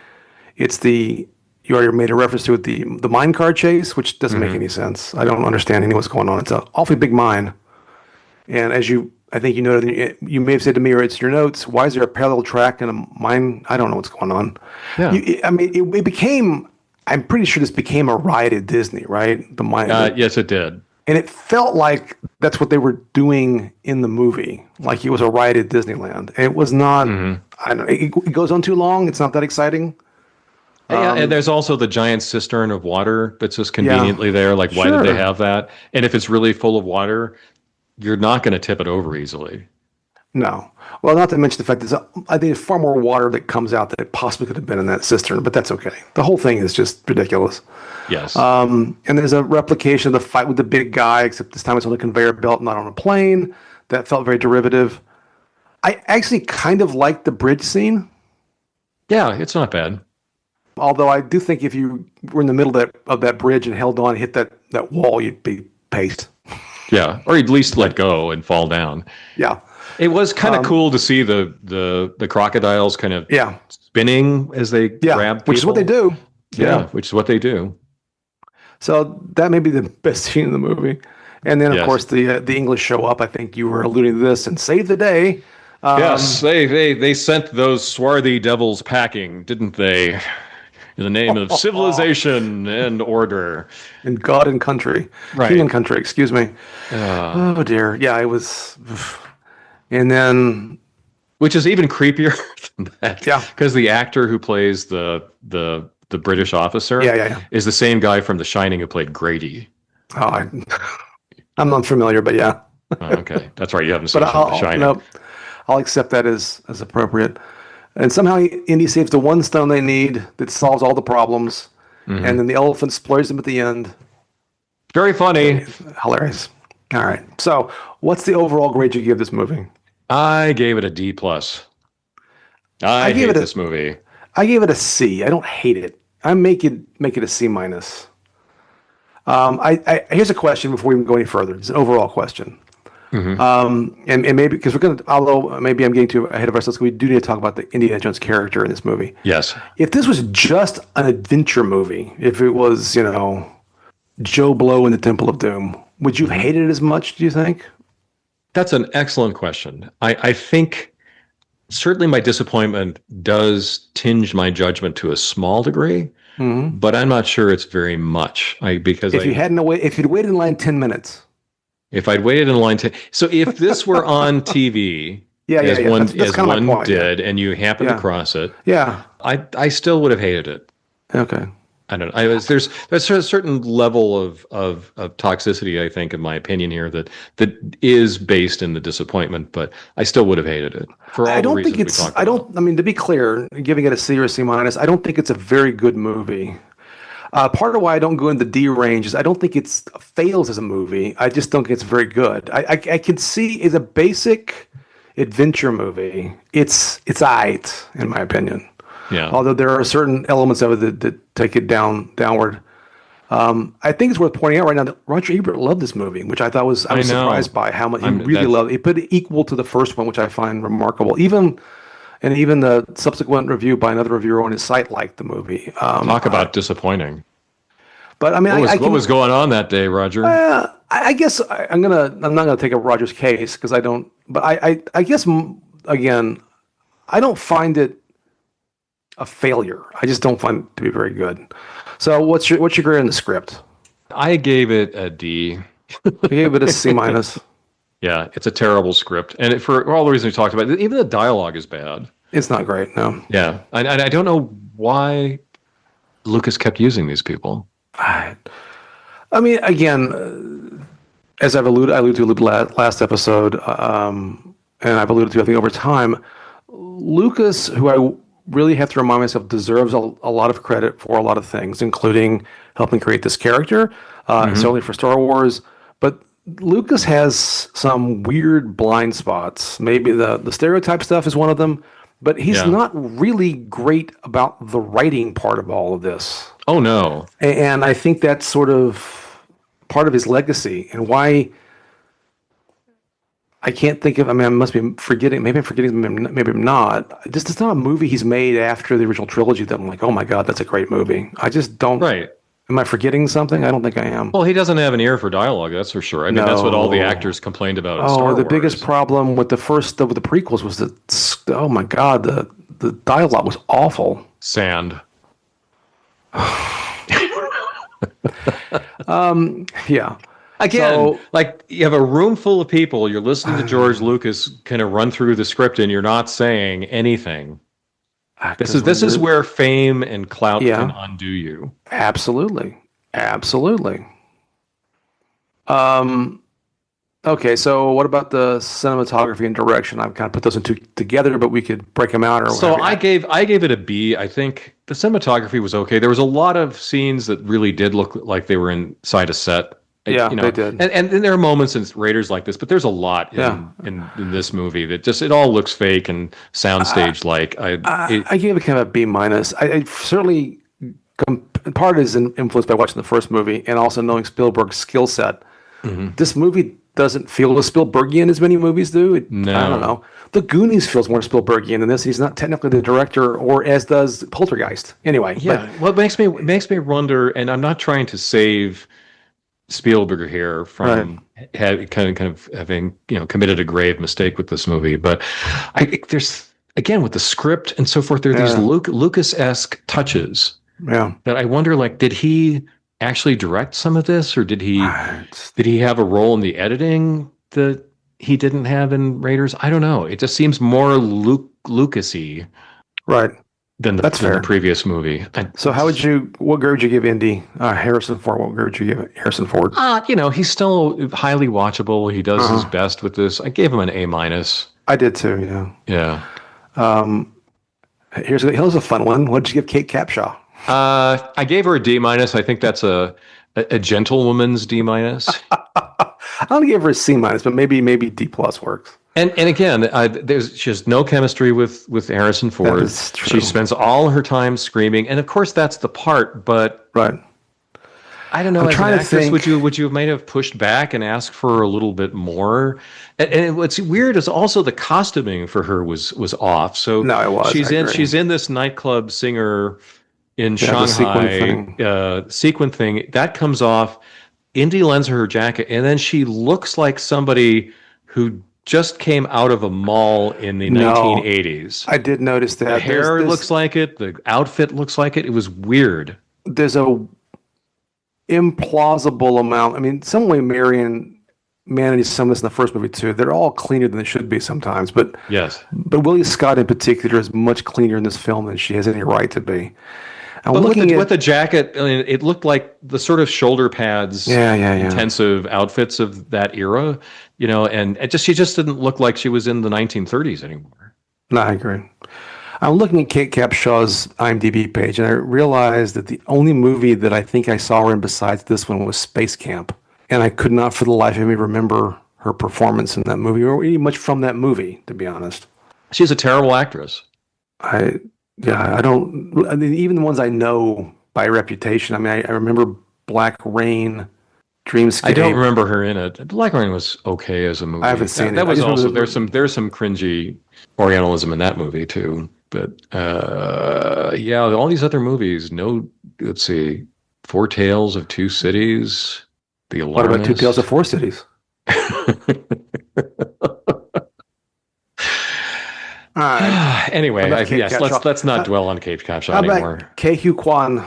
you already made a reference to it, the mine car chase, which doesn't make any sense. I don't understand any what's going on. It's an awfully big mine. And as I think you noted, you may have said to me, or it's your notes, why is there a parallel track in a mine? I don't know what's going on. Yeah. It became, I'm pretty sure this became a ride at Disney, right? The mine. Yes, it did. And it felt like that's what they were doing in the movie, like it was a ride at Disneyland. And it was not. I don't know. It goes on too long. It's not that exciting. Yeah, and there's also the giant cistern of water that's just conveniently there. Like, why did they have that? And if it's really full of water, you're not going to tip it over easily. No. Well, not to mention the fact that I think there's far more water that comes out that it possibly could have been in that cistern, but that's okay. The whole thing is just ridiculous. Yes. And there's a replication of the fight with the big guy, except this time it's on a conveyor belt, not on a plane. That felt very derivative. I actually kind of liked the bridge scene. Yeah, it's not bad. Although I do think if you were in the middle of that bridge and held on and hit that wall, you'd be paced. Yeah, or at least let go and fall down. Yeah. It was kind of cool to see the crocodiles kind of spinning as they grab people. Which is what they do. Yeah, which is what they do. So that may be the best scene in the movie. And then, of course, the English show up. I think you were alluding to this and save the day. Yes, they sent those swarthy devils packing, didn't they? In the name of civilization and order. And God and country. Right. King and country, excuse me. Oh, dear. Yeah, it was... And then... Which is even creepier than that. Yeah. Because the actor who plays the British officer is the same guy from The Shining who played Grady. Oh, I'm not familiar, but yeah. Okay. That's right. You haven't seen The Shining. Nope. I'll accept that as appropriate. And somehow Indy saves the one stone they need that solves all the problems. Mm-hmm. And then the elephant splays them at the end. Very funny. Hilarious. All right. So what's the overall grade you give this movie? I gave it a D+. I hate this movie. I gave it a C. I don't hate it. I make it a C-. Here's a question before we even go any further. It's an overall question. Mm-hmm. And maybe because although maybe I'm getting too ahead of ourselves, we do need to talk about the Indiana Jones character in this movie. Yes. If this was just an adventure movie, if it was, Joe Blow in the Temple of Doom, would you have hated it as much, do you think? That's an excellent question. I think certainly my disappointment does tinge my judgment to a small degree, but I'm not sure it's very much. If you'd waited in line 10 minutes. If I'd waited in line so if this were on TV, as one did, and you happened to cross it, I still would have hated it. Okay. I don't know. There's a certain level of toxicity, I think, in my opinion here, that is based in the disappointment, but I still would have hated it for all the reasons we talked about. I mean, to be clear, giving it a C or a C-, I don't think it's a very good movie. Part of why I don't go in the D range is I don't think it fails as a movie. I just don't think it's very good. I can see as a basic adventure movie, it's aight, in my opinion. Yeah. Although there are certain elements of it that take it downward. I think it's worth pointing out right now that Roger Ebert loved this movie, which I was surprised by how much he really loved. He put it equal to the first one, which I find remarkable. Even the subsequent review by another reviewer on his site liked the movie. Talk about disappointing. But I mean, what was going on that day, Roger? I guess I'm not gonna take up Roger's case because I don't. But I guess again, I don't find it a failure. I just don't find it to be very good. So what's your grade on the script? I gave it a D. I gave it a C-. Yeah, it's a terrible script, and for all the reasons we talked about, even the dialogue is bad. It's not great, no. Yeah, and I don't know why Lucas kept using these people. I mean, again, as I alluded to last episode, and I've alluded to, I think, over time, Lucas, who I really have to remind myself deserves a lot of credit for a lot of things, including helping create this character, certainly for Star Wars. But Lucas has some weird blind spots. Maybe the stereotype stuff is one of them, but he's not really great about the writing part of all of this. Oh, no. And I think that's sort of part of his legacy and why I can't think of, I must be forgetting, maybe I'm forgetting, maybe I'm not. It's not a movie he's made after the original trilogy that I'm like, oh my God, that's a great movie. I just don't. Right. Am I forgetting something? I don't think I am. Well, he doesn't have an ear for dialogue, that's for sure. I mean, that's what all the actors complained about in Star Wars. The biggest problem with the prequels was that, oh my God, the dialogue was awful. Sand. Yeah. Again, like you have a room full of people, you're listening to George Lucas kind of run through the script and you're not saying anything. This is where fame and clout can undo you. Absolutely. Okay, so what about the cinematography and direction? I've kind of put those two together, but we could break them out or So whatever. I gave it a B. I think the cinematography was okay. There was a lot of scenes that really did look like they were inside a set. Yeah, You they know, did. and there are moments in Raiders like this, but there's a lot Yeah. in this movie that just it all looks fake and soundstage like. I gave it kind of a B minus. I certainly part is influenced by watching the first movie and also knowing Spielberg's skill set. Mhm. This movie doesn't feel as Spielbergian as many movies do. I don't No. know. The Goonies feels more Spielbergian than this. He's not technically the director, or as does Poltergeist. Anyway, but Yeah, what makes me wonder, and I'm not trying to save Spielberg here right, from kind of having committed a grave mistake with this movie, but there's again with the script and so forth, there are these yeah, Lucas-esque touches yeah. that I wonder, like, did he actually direct some of this, or did he It's- did he have a role in the editing that he didn't have in Raiders? I don't know. It just seems more Lucasy Right, than the that's than the fair. previous movie. So, what grade would you give Indy Harrison Ford? What grade would you give Harrison Ford? He's still highly watchable. He does his Uh-huh. best with this. I gave him an A minus. I did too. Yeah. Yeah. Here's a fun one. What did you give Kate Capshaw? I gave her a D minus. I think that's a gentlewoman's D minus. I only gave her a C minus, but maybe D plus works. And again, she has no chemistry with Harrison That Ford. is true. She spends all her time screaming, and of course that's the part. But Right. I don't know. I'm As an trying to actress, think. would you might have pushed back and asked for a little bit more? And what's weird is also the costuming for her was off. So No, it was. she's I in agree. she's in this nightclub singer in Yeah, the sequin Shanghai thing. sequin thing that comes off. Indy lends her her jacket, and then she looks like somebody who just came out of a mall in the No, 1980s. I did notice The that. hair looks like it. The outfit looks like it. It was weird. There's a implausible amount. I mean, some way Marion manages some of this in the first movie too. They're all cleaner than they should be sometimes, Yes. but Willie Scott in particular is much cleaner in this film than she has any right to be. I'm But looking with at the jacket, I mean, it looked like the sort of shoulder pads, yeah. intensive outfits of that era, and she just didn't look like she was in the 1930s anymore. No, I agree. I'm looking at Kate Capshaw's IMDb page, and I realized that the only movie that I think I saw her in besides this one was Space Camp, and I could not for the life of me remember her performance in that movie or any much from that movie, to be honest. She's a terrible actress. I yeah, I don't. I mean, even the ones I know by reputation. I mean, I remember Black Rain, I don't Dreamscape. remember her in it. Black Rain was okay as a movie. I haven't seen That it. I was just also remember there's some cringy Orientalism in that movie too. But yeah, all these other movies. No, let's see, Four Tales of Two Cities, The what about Two Tales of Alarmist. Four Cities? All right, Anyway, enough Kate yes, Capshaw. let's not dwell on Kate Capshaw How anymore. about Ke Huy Quan?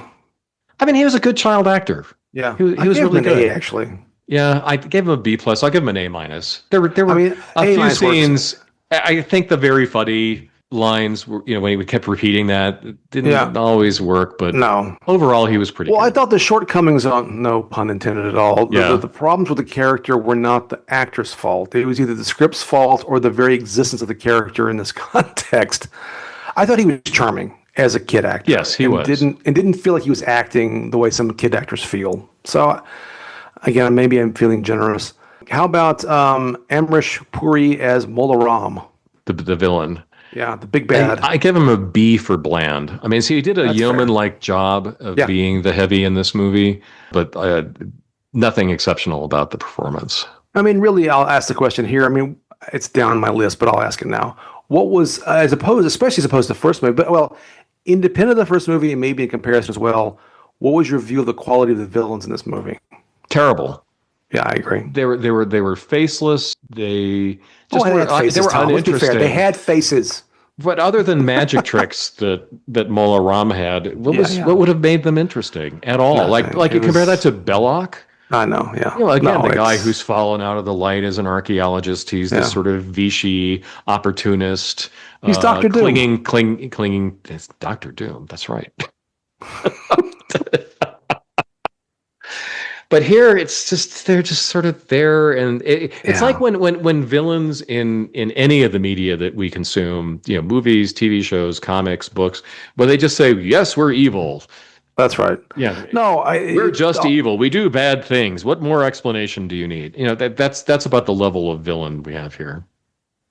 I mean, he was a good child actor. Yeah, He was gave him really an good. A, actually. Yeah, I gave him a B plus. I'll give him an A minus. There I were mean, a A few minus works. scenes. I think the very funny lines were, when he kept repeating that, it didn't Yeah. always work. But No. overall, he was pretty Well, I good. thought the shortcomings on no pun intended at all. Yeah. The problems with the character were not the actor's fault. It was either the script's fault or the very existence of the character in this context. I thought he was charming as a kid actor. Yes, he and was. Didn't feel like he was acting the way some kid actors feel. So again, maybe I'm feeling generous. How about Amrish Puri as Mola Ram? The villain. Yeah, the big And bad. I give him a B for bland. I mean, see, he did a That's fair. yeoman-like job of Yeah. being the heavy in this movie, but nothing exceptional about the performance. I mean, really, I'll ask the question here. I mean, it's down my list, but I'll ask it now. What was, especially as opposed to the first movie, but well, independent of the first movie and maybe in comparison as well, what was your view of the quality of the villains in this movie? Terrible. Yeah, I agree. They were faceless. They just They were had faces, they were Tom. Let's be fair. uninteresting. They had faces. But other than magic tricks that Mola Ram had, what would have made them interesting at all? Nothing. Like you It compare was- that to Belloc. I know, yeah. Again, No, the guy it's- who's fallen out of the light as an archaeologist. He's Yeah. this sort of Vichy opportunist. He's Dr. Doom. Clinging. It's Dr. Doom. That's right. But here, it's just they're just sort of there, and it's like Yeah. when villains in any of the media that we consume, movies, TV shows, comics, books, where they just say, "Yes, we're evil." That's right. Yeah, No, we're just evil. We do bad things. What more explanation do you need? That's about the level of villain we have here.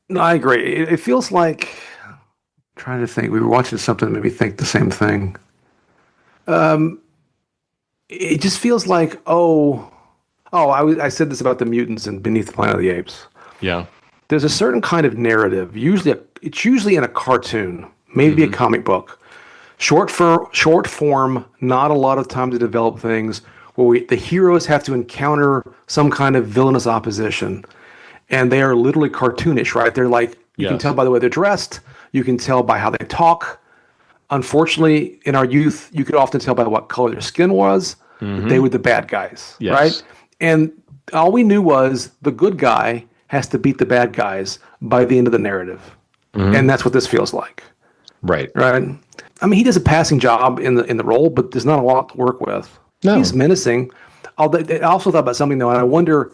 no, I agree. It feels like trying to think. We were watching something that made me think the same thing. It just feels like I said this about the mutants in Beneath the Planet of the Apes. Yeah. There's a certain kind of narrative. It's usually in a cartoon, maybe a Hmm. comic book, short form. Not a lot of time to develop things where the heroes have to encounter some kind of villainous opposition, and they are literally cartoonish, right? They're like you can Yes. tell by the way they're dressed. You can tell by how they talk. Unfortunately, in our youth, you could often tell by what color their skin was that they Hmm. were the bad guys, right? Yes. And all we knew was the good guy has to beat the bad guys by the end of the narrative, Hmm. and that's what this feels like, Right. right? I mean, he does a passing job in the role, but there's not a lot to work with. He's No. menacing. I also thought about something though, and I wonder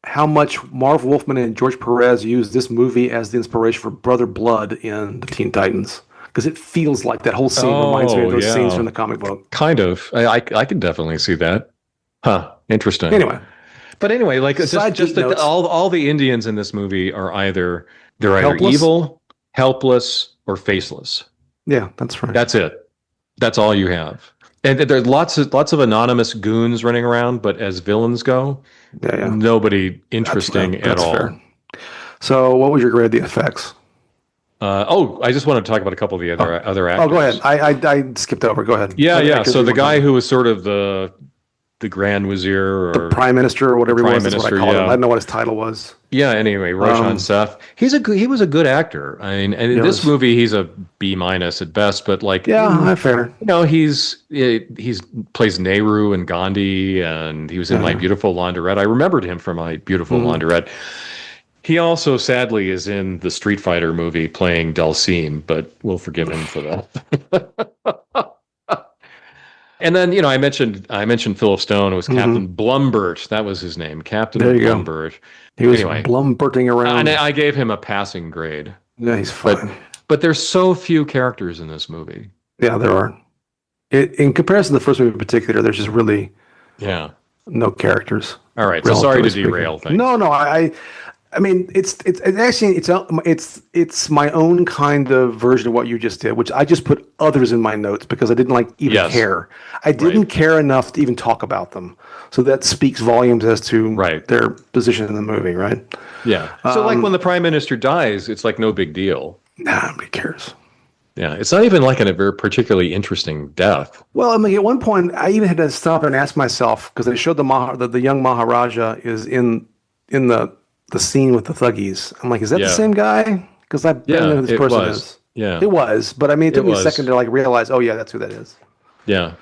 how much Marv Wolfman and George Perez used this movie as the inspiration for Brother Blood in the Teen Titans, because it feels like that whole scene reminds me of Oh, those scenes yeah. from the comic book. Kind of. I can definitely see that. Huh. Interesting. Anyway, But anyway, like side just geek that notes. all the Indians in this movie are they're either Helpless. evil, helpless, or faceless. Yeah, that's right. That's it. That's all you have. And there's lots of anonymous goons running around, but as villains go, Yeah, yeah. nobody interesting at That's all. fair. So, what was your grade of the effects? I just want to talk about a couple of the other actors. Oh, go ahead. I skipped over. Go ahead. Yeah, Other yeah. actors So you the want guy to- who was sort of the Grand Vizier the or Prime Minister or whatever he Prime was, that's what I Minister, called him. yeah. I don't know what his title was. yeah. Anyway, Roshan Seth. He was a good actor. I mean, and in He this was. movie, he's a B- at best. But like, Yeah, fair. he's plays Nehru and Gandhi, and he was in My Yeah. Beautiful Laundrette. I remembered him from My Beautiful Laundrette. He also, sadly, is in the Street Fighter movie playing Dalsim, but we'll forgive him for that. And then, I mentioned Philip Stone. It was Captain Blumbert. That was his name, Captain There you go. Blumbert. He was Anyway, blumberting around. and I gave him a passing grade. Yeah, he's But fine. but there's so few characters in this movie. Yeah, there are. In comparison to the first movie in particular, there's just really Yeah. no characters. All right. So sorry to Relatively speaking. derail things. No, no. I mean, it's actually it's my own kind of version of what you just did, which I just put others in my notes because I didn't even Yes. care. I didn't care enough to even talk about them. So that speaks volumes as to Right. their position in the movie, right? Yeah. So like when the prime minister dies, it's like no big deal. Nah, nobody cares. Yeah. It's not even like a very particularly interesting death. Well, I mean, at one point, I even had to stop and ask myself because they showed the young Maharaja is in the scene with the thuggies. I'm like, is that the Yeah. same guy? Because I don't know who this it person was. is. Yeah. It was, but I mean, it took It me a was. second to like realize, oh yeah, that's who that is. Yeah.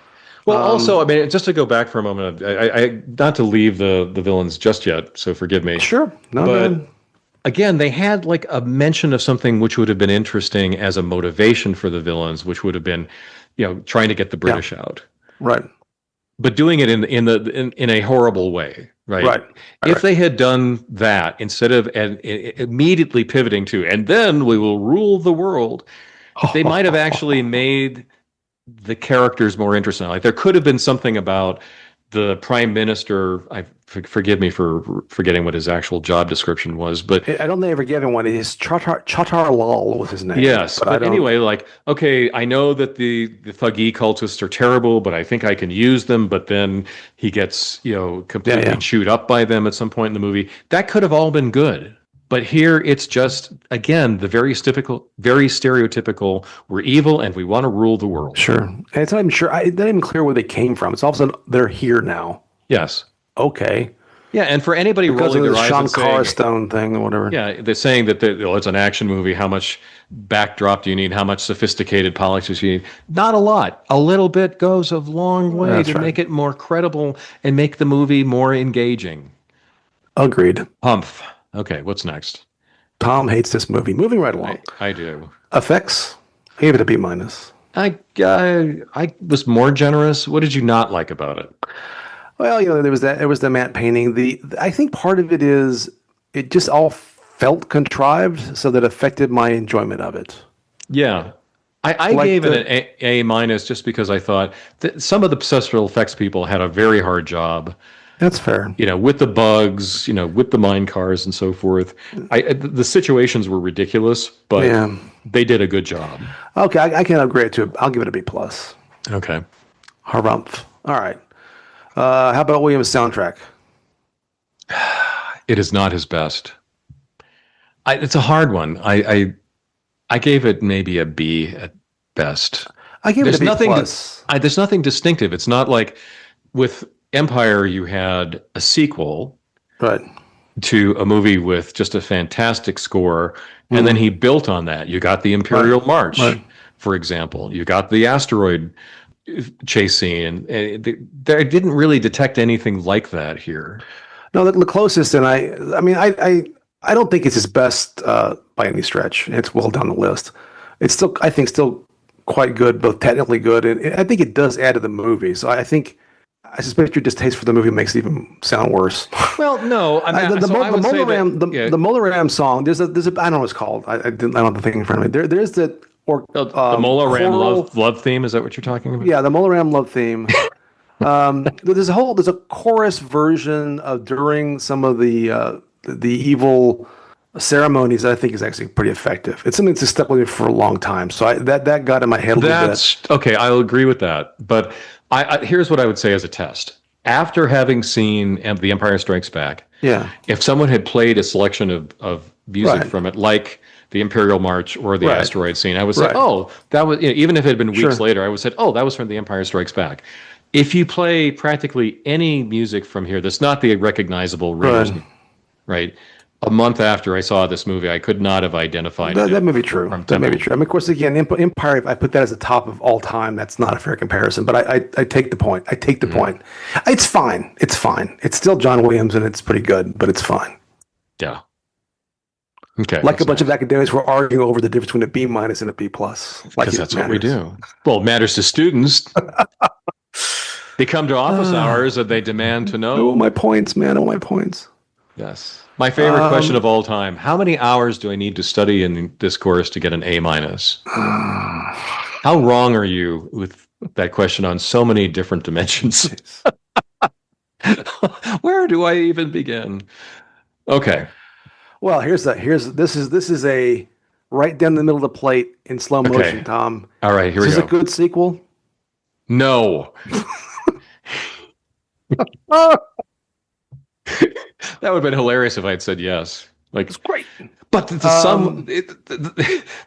Well, also, I mean, just to go back for a moment, I not to leave the villains just yet, so forgive me. Sure, no, But no. again, they had like a mention of something which would have been interesting as a motivation for the villains, which would have been, trying to get the British out, Right, but doing it in a horrible way, right? right. If they had done that instead of immediately pivoting to, and then we will rule the world, they might have actually made the characters more interesting. Like there could have been something about the prime minister. Forgive me for forgetting what his actual job description was, but I don't think I ever gave him one. His Chatar Lal was his name. yes. I But don't- anyway, like, okay, I know that the Thuggee cultists are terrible, but I think I can use them. But then he gets, completely Yeah. chewed up by them at some point in the movie. That could have all been good. But here it's just, again, the very stereotypical, we're evil and we want to rule the world. Sure. And it's not even sure. It's not even clear where they came from. It's all of a sudden they're here now. Yes. Okay. Yeah, and for anybody Because rolling of their the eyes Sean and saying, Carr Stone thing or whatever. yeah, they're saying that it's an action movie. How much backdrop do you need? How much sophisticated politics do you need? Not a lot. A little bit goes a long way That's to right. make it more credible and make the movie more engaging. Agreed. Humph. Okay, what's next? Tom hates this movie. Moving right along. I do. Effects. I gave it a B minus. I was more generous. What did you not like about it? Well, there was the matte painting. I think part of it is it just all felt contrived, so that affected my enjoyment of it. Yeah. I Like gave it the an A minus just because I thought that some of the special effects people had a very hard job, That's fair. with the bugs, with the mine cars and so forth. The situations were ridiculous, but Yeah. they did a good job. Okay, I can upgrade it to. I'll give it a B plus. Okay. Harumph. All right. How about Williams' soundtrack? It is not his best. It's a hard one. I gave it maybe a B at best. I give it a There's B nothing. plus. There's nothing distinctive. It's not like with Empire. You had a sequel Right. to a movie with just a fantastic score, and then he built on that. You got the Imperial March, Right. for example. You got the asteroid chase scene, and I didn't really detect anything like that here. No, the closest, and I mean, I don't think it's his best by any stretch. It's well down the list. It's still, I think, still quite good, both technically good, and I think it does add to the movie. So I suspect your distaste for the movie makes it even sound worse. Well, no, I mean, The Mola Ram song. There's a I don't know what it's called. I don't have the thing in front of me. There's the the Mola Ram choral, love theme. Is that what you're talking about? Yeah, the Mola Ram love theme. There's a chorus version of during some of the evil ceremonies that I think is actually pretty effective. It's something that's stuck with me for a long time. So that got in my head a little bit. That's okay. I'll agree with that. But here's what I would say as a test. After having seen The Empire Strikes Back, Yeah. if someone had played a selection of music Right. from it, like the Imperial March or the Right. asteroid scene, I would say, Right. oh, that was, even if it had been weeks Sure. later, I would say, oh, that was from The Empire Strikes Back. If you play practically any music from here that's not the recognizable ring, Right. right? A month after I saw this movie, I could not have identified it. That may be true. from That may be Temple. true. I mean, of course, again, Empire, if I put that as the top of all time, that's not a fair comparison. But I take the point. I take the point. It's fine. It's fine. It's still John Williams, and it's pretty good, but it's fine. Yeah. Okay. Like a bunch of academics were arguing over the difference between a B minus and a B plus. Like Because it that's what we matters. do. Well, it matters to students. They come to office hours and they demand to know. Oh, my points, man. Oh, my points. Yes. My favorite question of all time. How many hours do I need to study in this course to get an A minus? How wrong are you with that question on so many different dimensions? Where do I even begin? Okay. Well, this is a right down the middle of the plate in slow motion, Tom. All right, here Is we this go. a good sequel? No. That would have been hilarious if I had said yes. Like, It's great. but the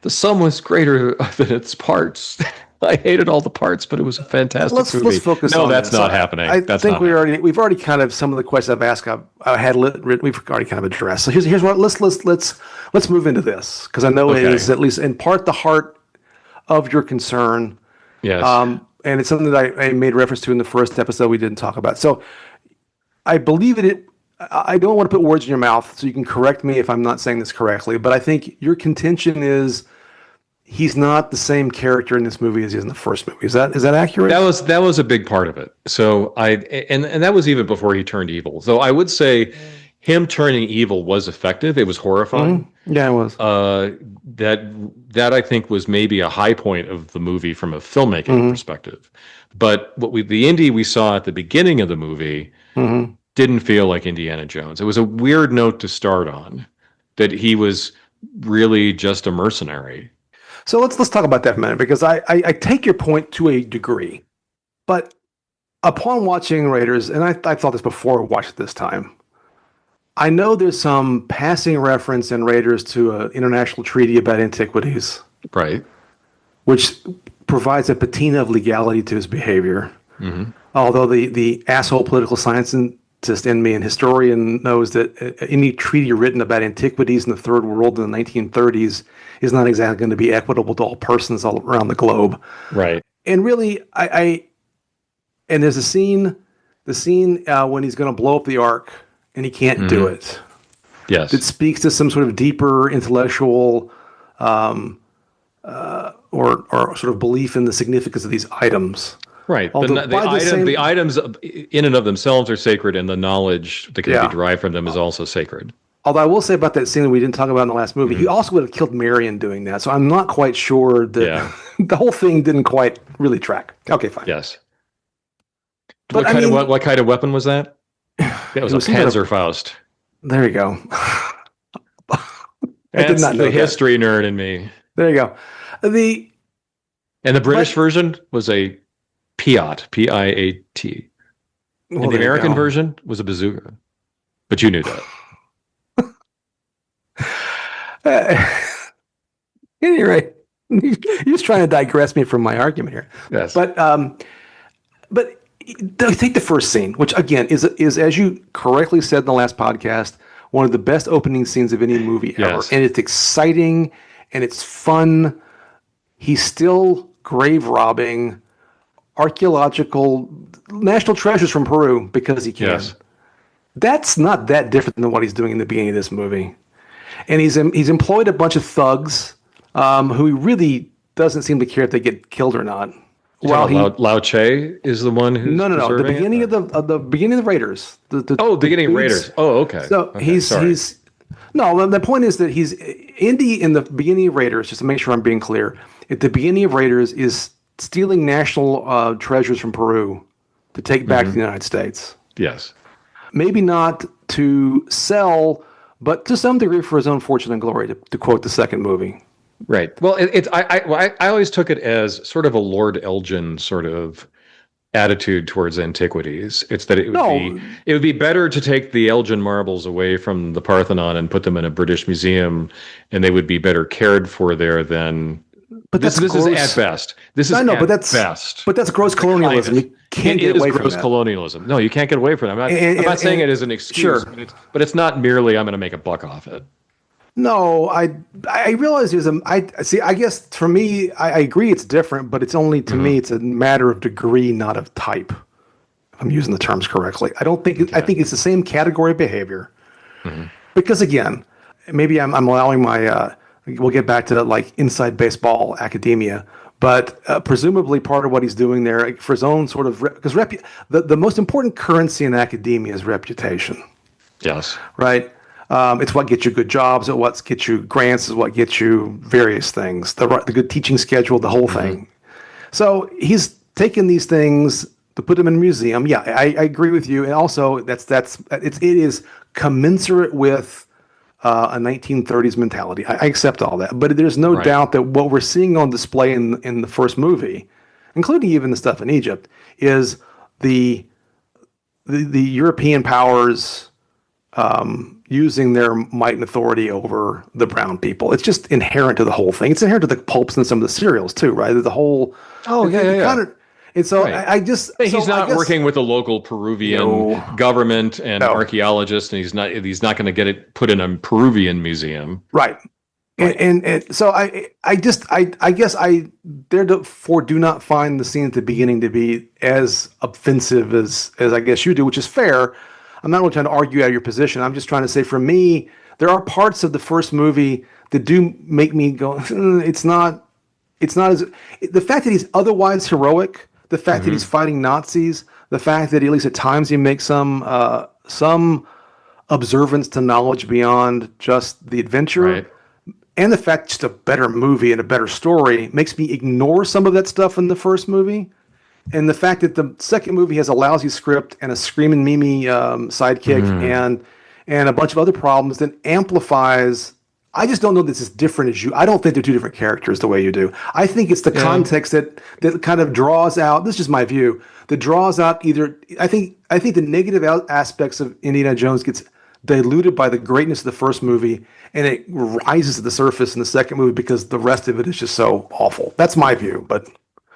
sum was greater than its parts. I hated all the parts, but it was a fantastic movie. Let's focus no, on that's this. not happening. I That's think not we've already kind of some of the questions I've asked. We've already kind of addressed. So here's what let's move into this, because I know it Okay. is at least in part the heart of your concern. Yes. And it's something that I made reference to in the first episode we didn't talk about. So I believe I don't want to put words in your mouth, so you can correct me if I'm not saying this correctly, but I think your contention is he's not the same character in this movie as he is in the first movie. Is that accurate? That was a big part of it. So and that was even before he turned evil. So I would say him turning evil was effective. It was horrifying. Yeah, it was. That I think was maybe a high point of the movie from a filmmaking perspective. But the indie we saw at the beginning of the movie didn't feel like Indiana Jones. It was a weird note to start on, that he was really just a mercenary. So let's talk about that for a minute, because I take your point to a degree, but upon watching Raiders, and I thought this before I watched it this time, I know there's some passing reference in Raiders to an international treaty about antiquities, Right. which provides a patina of legality to his behavior. Although the asshole political scientist in me and historian knows that any treaty written about antiquities in the third world in the 1930s is not exactly going to be equitable to all persons all around the globe. Right. And really, and there's the scene when he's going to blow up the Ark and he can't do it. Yes. It speaks to some sort of deeper intellectual or sort of belief in the significance of these items. Right. Although The items in and of themselves are sacred, and the knowledge that can be derived from them is also sacred. Although I will say about that scene that we didn't talk about in the last movie, he also would have killed Marion doing that. So I'm not quite sure that the whole thing didn't quite really track. Okay, fine. Yes. But what kind of weapon was that? That was a Panzerfaust. There you go. I did not know the history nerd in me. There you go. And the British version was a Piat, Piat. And the American version was a bazooka. But you knew that. Anyway, you're just trying to digress me from my argument here. Yes. But take the first scene, which again is as you correctly said in the last podcast, one of the best opening scenes of any movie ever. Yes. And it's exciting and it's fun. He's still grave robbing archaeological national treasures from Peru because he can. Yes. That's not that different than what he's doing in the beginning of this movie. And he's employed a bunch of thugs who he really doesn't seem to care if they get killed or not. Lao Che is the one who's no. The beginning of the beginning of the Raiders. Beginning of Raiders. Oh, okay. So okay, he's no. The point is that Indy in the beginning of Raiders. Just to make sure I'm being clear, at the beginning of Raiders is stealing national treasures from Peru to take back to the United States. Yes. Maybe not to sell, but to some degree for his own fortune and glory. To quote the second movie. Right. Well, I always took it as sort of a Lord Elgin sort of attitude towards antiquities. It's that it would be better to take the Elgin marbles away from the Parthenon and put them in a British museum, and they would be better cared for there than. But this is at best. This is best. But that's gross colonialism. You can't get away from that. It is gross colonialism. No, you can't get away from it. I'm not saying it as an excuse, sure. but it's not merely I'm going to make a buck off it. No, I realize I guess for me, I agree it's different, but it's only to me it's a matter of degree, not of type. If I'm using the terms correctly. I don't think I think it's the same category of behavior. Because again, maybe I'm allowing my we'll get back to that like inside baseball academia, but presumably part of what he's doing there for his own sort of because the most important currency in academia is reputation. Yes. Right. It's what gets you good jobs. It's what gets you grants. It's what gets you various things. The good teaching schedule, the whole thing. So he's taken these things to put them in a museum. Yeah, I agree with you. And also, it is commensurate with a 1930s mentality. I accept all that. But there's no doubt that what we're seeing on display in the first movie, including even the stuff in Egypt, is the European powers. Using their might and authority over the brown people. It's just inherent to the whole thing. It's inherent to the pulps and some of the cereals too, right? The whole. Oh yeah. And so he's not working with the local Peruvian government and archaeologists, and he's not going to get it put in a Peruvian museum, right? And so I guess I therefore do not find the scene at the beginning to be as offensive as I guess you do, which is fair. I'm not really trying to argue out of your position. I'm just trying to say, for me, there are parts of the first movie that do make me go, it's not as the fact that he's otherwise heroic, the fact that he's fighting Nazis, the fact that at least at times he makes some observance to knowledge beyond just the adventure, and the fact just a better movie and a better story makes me ignore some of that stuff in the first movie. And the fact that the second movie has a lousy script and a screaming Mimi sidekick and a bunch of other problems that amplifies. I just don't know this is different as you. I don't think they're two different characters the way you do. I think it's the context that kind of draws out. This is just my view. That draws out either. I think the negative aspects of Indiana Jones gets diluted by the greatness of the first movie, and it rises to the surface in the second movie because the rest of it is just so awful. That's my view, but.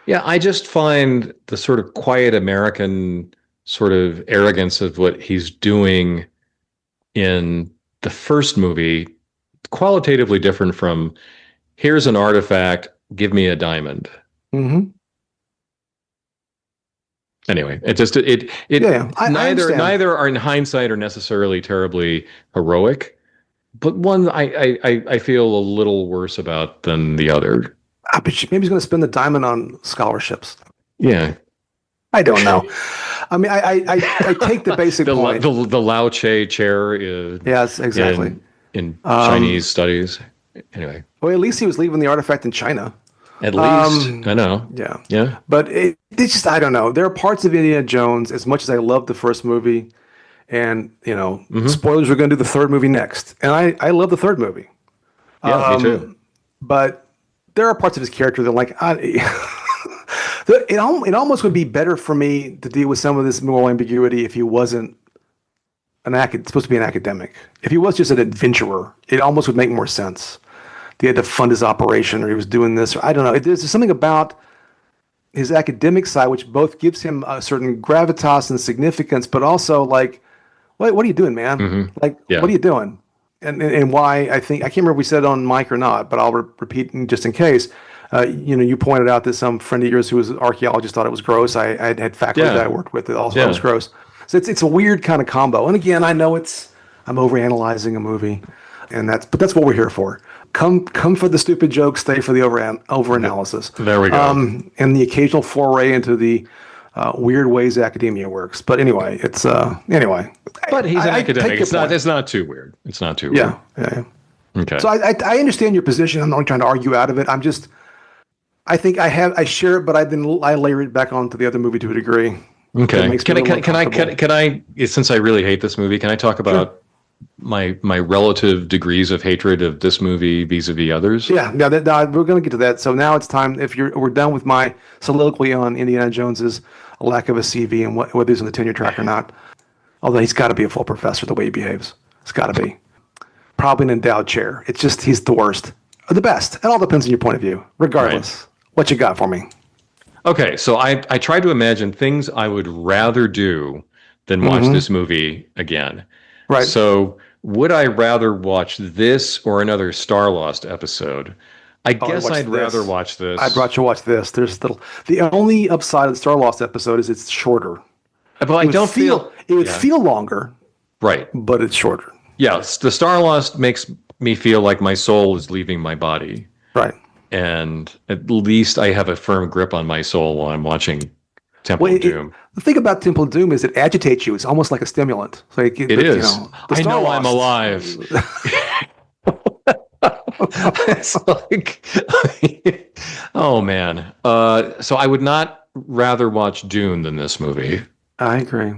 Yeah, I just find the sort of quiet American sort of arrogance of what he's doing in the first movie qualitatively different from here's an artifact, give me a diamond. Anyway, neither are in hindsight are necessarily terribly heroic, but one I feel a little worse about than the other. but maybe he's going to spend the diamond on scholarships. Yeah. I don't know. I mean, I take the basic point. The Lao Che chair Yes, exactly. In Chinese studies. Anyway. Well, at least he was leaving the artifact in China. At least. I know. Yeah. Yeah. But it's just, I don't know. There are parts of Indiana Jones, as much as I love the first movie, and, spoilers, we're going to do the third movie next. And I love the third movie. Yeah, me too. But there are parts of his character that, like, it almost would be better for me to deal with some of this moral ambiguity if he wasn't supposed to be an academic. If he was just an adventurer, it almost would make more sense. He had to fund his operation, or he was doing this, or I don't know. There's something about his academic side which both gives him a certain gravitas and significance, but also like, what are you doing, man? Mm-hmm. Like, what are you doing? And why I can't remember if we said it on mic or not, but I'll repeat just in case. You pointed out that some friend of yours who was an archaeologist thought it was gross. I had faculty that I worked with that also thought it was gross. So it's a weird kind of combo. And again, I know I'm overanalyzing a movie, but that's what we're here for. Come for the stupid jokes, stay for the overanalysis. There we go. And the occasional foray into the weird ways academia works. But anyway, it's anyway. But he's an academic. It's not too weird. It's not too weird. Yeah. Okay. So I understand your position. I'm not trying to argue out of it. I think I share it, but I layer it back onto the other movie to a degree. Okay. Can I since I really hate this movie, can I talk about my relative degrees of hatred of this movie vis-a-vis others? Yeah, we're going to get to that. So now it's time. We're done with my soliloquy on Indiana Jones's lack of a CV and whether he's on the tenure track or not. Although he's got to be a full professor the way he behaves. It's got to be. Probably an endowed chair. It's just he's the worst or the best. It all depends on your point of view. Regardless, right. What you got for me? Okay, so I tried to imagine things I would rather do than watch this movie again. Right. So would I rather watch this or another Star Lost episode? I guess I'd rather watch this. I'd rather watch this. There's the only upside of the Star Lost episode is it's shorter. But I don't feel it would feel longer. Right. But it's shorter. Yes, the Star Lost makes me feel like my soul is leaving my body. Right. And at least I have a firm grip on my soul while I'm watching Temple of Doom. The thing about Temple of Doom is it agitates you. It's almost like a stimulant. It is. I know I'm alive. It's like, oh man. So I would not rather watch Dune than this movie. I agree.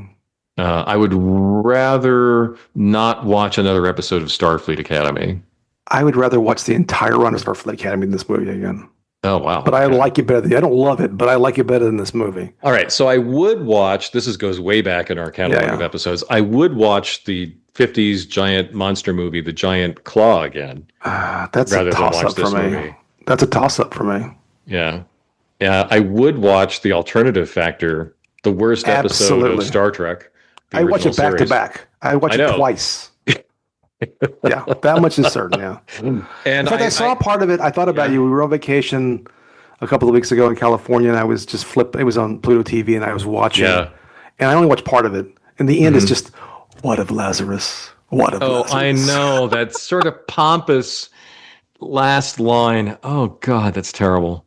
I would rather not watch another episode of Starfleet Academy. I would rather watch the entire run of Starfleet Academy than this movie again. Oh, wow. But I like it better. I don't love it, but I like it better than this movie. All right. So I would watch, goes way back in our catalog of episodes. I would watch the 50s giant monster movie, The Giant Claw, again. That's a toss-up for me. Movie. That's a toss-up for me. Yeah. Yeah. I would watch the alternative factor, the worst episode of Star Trek. I watch it back to back. I watch it twice. Yeah, that much is certain. Yeah, and in fact, I saw part of it. I thought about you. We were on vacation a couple of weeks ago in California, and I was just It was on Pluto TV, and I was watching. Yeah. And I only watched part of it. And the end is just, what of Lazarus? What of Lazarus? I know that sort of pompous last line. Oh God, that's terrible.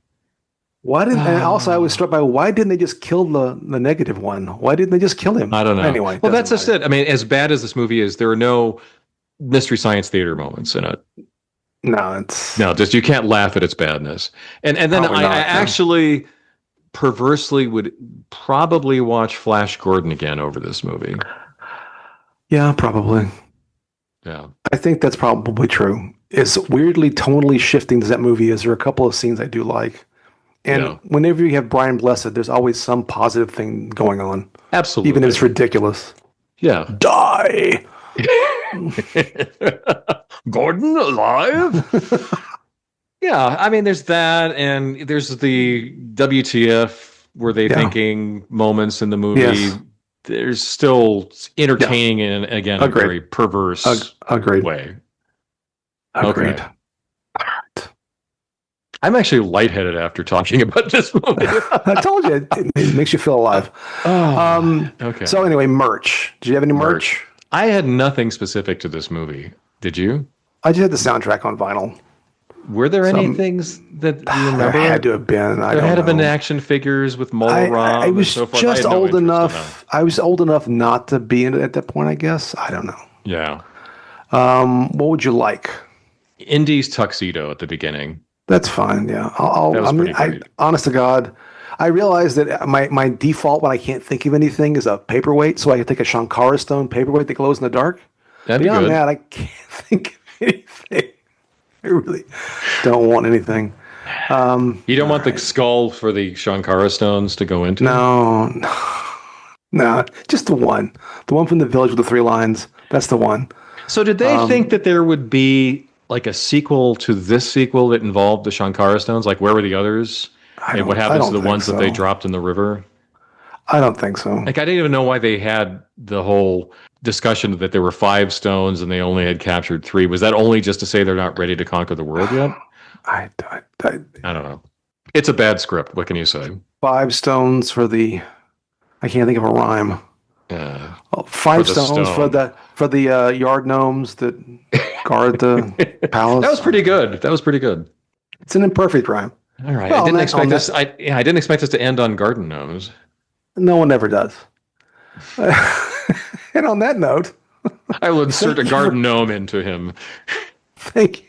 And also I was struck by why didn't they just kill the negative one? Why didn't they just kill him? I don't know. Anyway, well, that's just it. I mean, as bad as this movie is, there are no Mystery Science Theater moments in it. No, just you can't laugh at its badness. And then I actually perversely would probably watch Flash Gordon again over this movie. Yeah, probably. Yeah. I think that's probably true. It's weirdly tonally shifting as that movie is. There are a couple of scenes I do like. And whenever you have Brian Blessed, there's always some positive thing going on. Absolutely. Even if it's ridiculous. Yeah. Die! Gordon alive? Yeah, I mean, there's that, and there's the WTF were they thinking moments in the movie. Yes. There's still entertaining and, again, a very perverse way. Agreed. Okay. I'm actually lightheaded after talking about this movie. I told you, it makes you feel alive. Okay. So anyway, merch. Did you have any merch? I had nothing specific to this movie. Did you? I just had the soundtrack on vinyl. Were there any things that you remember? There had to have been. There had to have been action figures with Molaram I was and so forth. just I had no old interest in enough. I was old enough not to be in it at that point, I guess. I don't know. Yeah. What would you like? Indy's tuxedo at the beginning. That's fine. Yeah. That was pretty great. Honest to God, I realize that my default when I can't think of anything is a paperweight. So I can take a Shankara stone paperweight that glows in the dark. That'd be Beyond good. that, I can't think of anything. I really don't want anything. You don't want the skull for the Shankara stones to go into? No, just the one. The one from the village with the 3 lines. That's the one. So did they think that there would be like a sequel to this sequel that involved the Shankara stones? Like, where were the others? And what happens to the ones that they dropped in the river? I don't think so. Like, I didn't even know why they had the whole discussion that there were 5 stones and they only had captured 3. Was that only just to say they're not ready to conquer the world yet? I don't know. It's a bad script. What can you say? 5 stones for the... I can't think of a rhyme. 5 stones for the yard gnomes that guard the palace. That was pretty good. It's an imperfect rhyme. All right. I didn't expect this. I didn't expect us to end on garden gnomes. No one ever does. And on that note, I will insert a garden gnome into him. Thank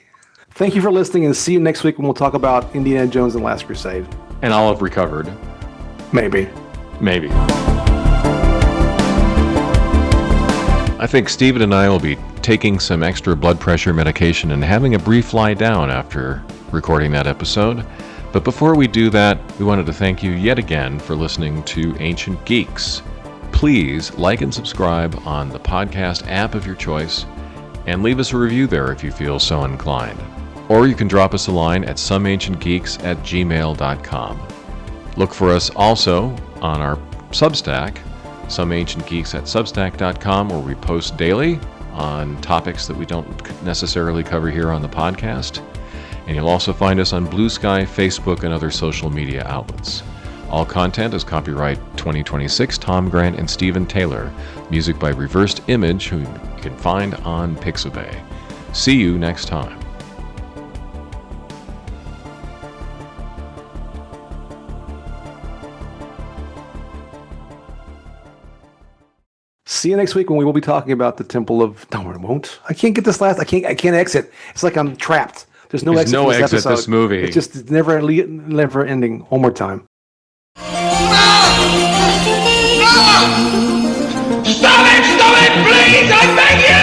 you for listening, and see you next week when we'll talk about Indiana Jones and the Last Crusade. And I'll have recovered. Maybe. I think Stephen and I will be taking some extra blood pressure medication and having a brief lie down after recording that episode. But before we do that, we wanted to thank you yet again for listening to Ancient Geeks. Please like and subscribe on the podcast app of your choice, and leave us a review there if you feel so inclined. Or you can drop us a line at someancientgeeks@gmail.com. Look for us also on our Substack, someancientgeeks@substack.com, where we post daily on topics that we don't necessarily cover here on the podcast. And you'll also find us on Blue Sky, Facebook, and other social media outlets. All content is copyright 2026 Tom Grant and Stephen Taylor. Music by Reversed Image, who you can find on Pixabay. See you next time. See you next week when we will be talking about the Temple of... No, we won't. I can't get this last... I can't exit. It's like I'm trapped. There's no exit this episode. This movie. It's just never ending. One more time. No! Stop it! Stop it, please! I beg you!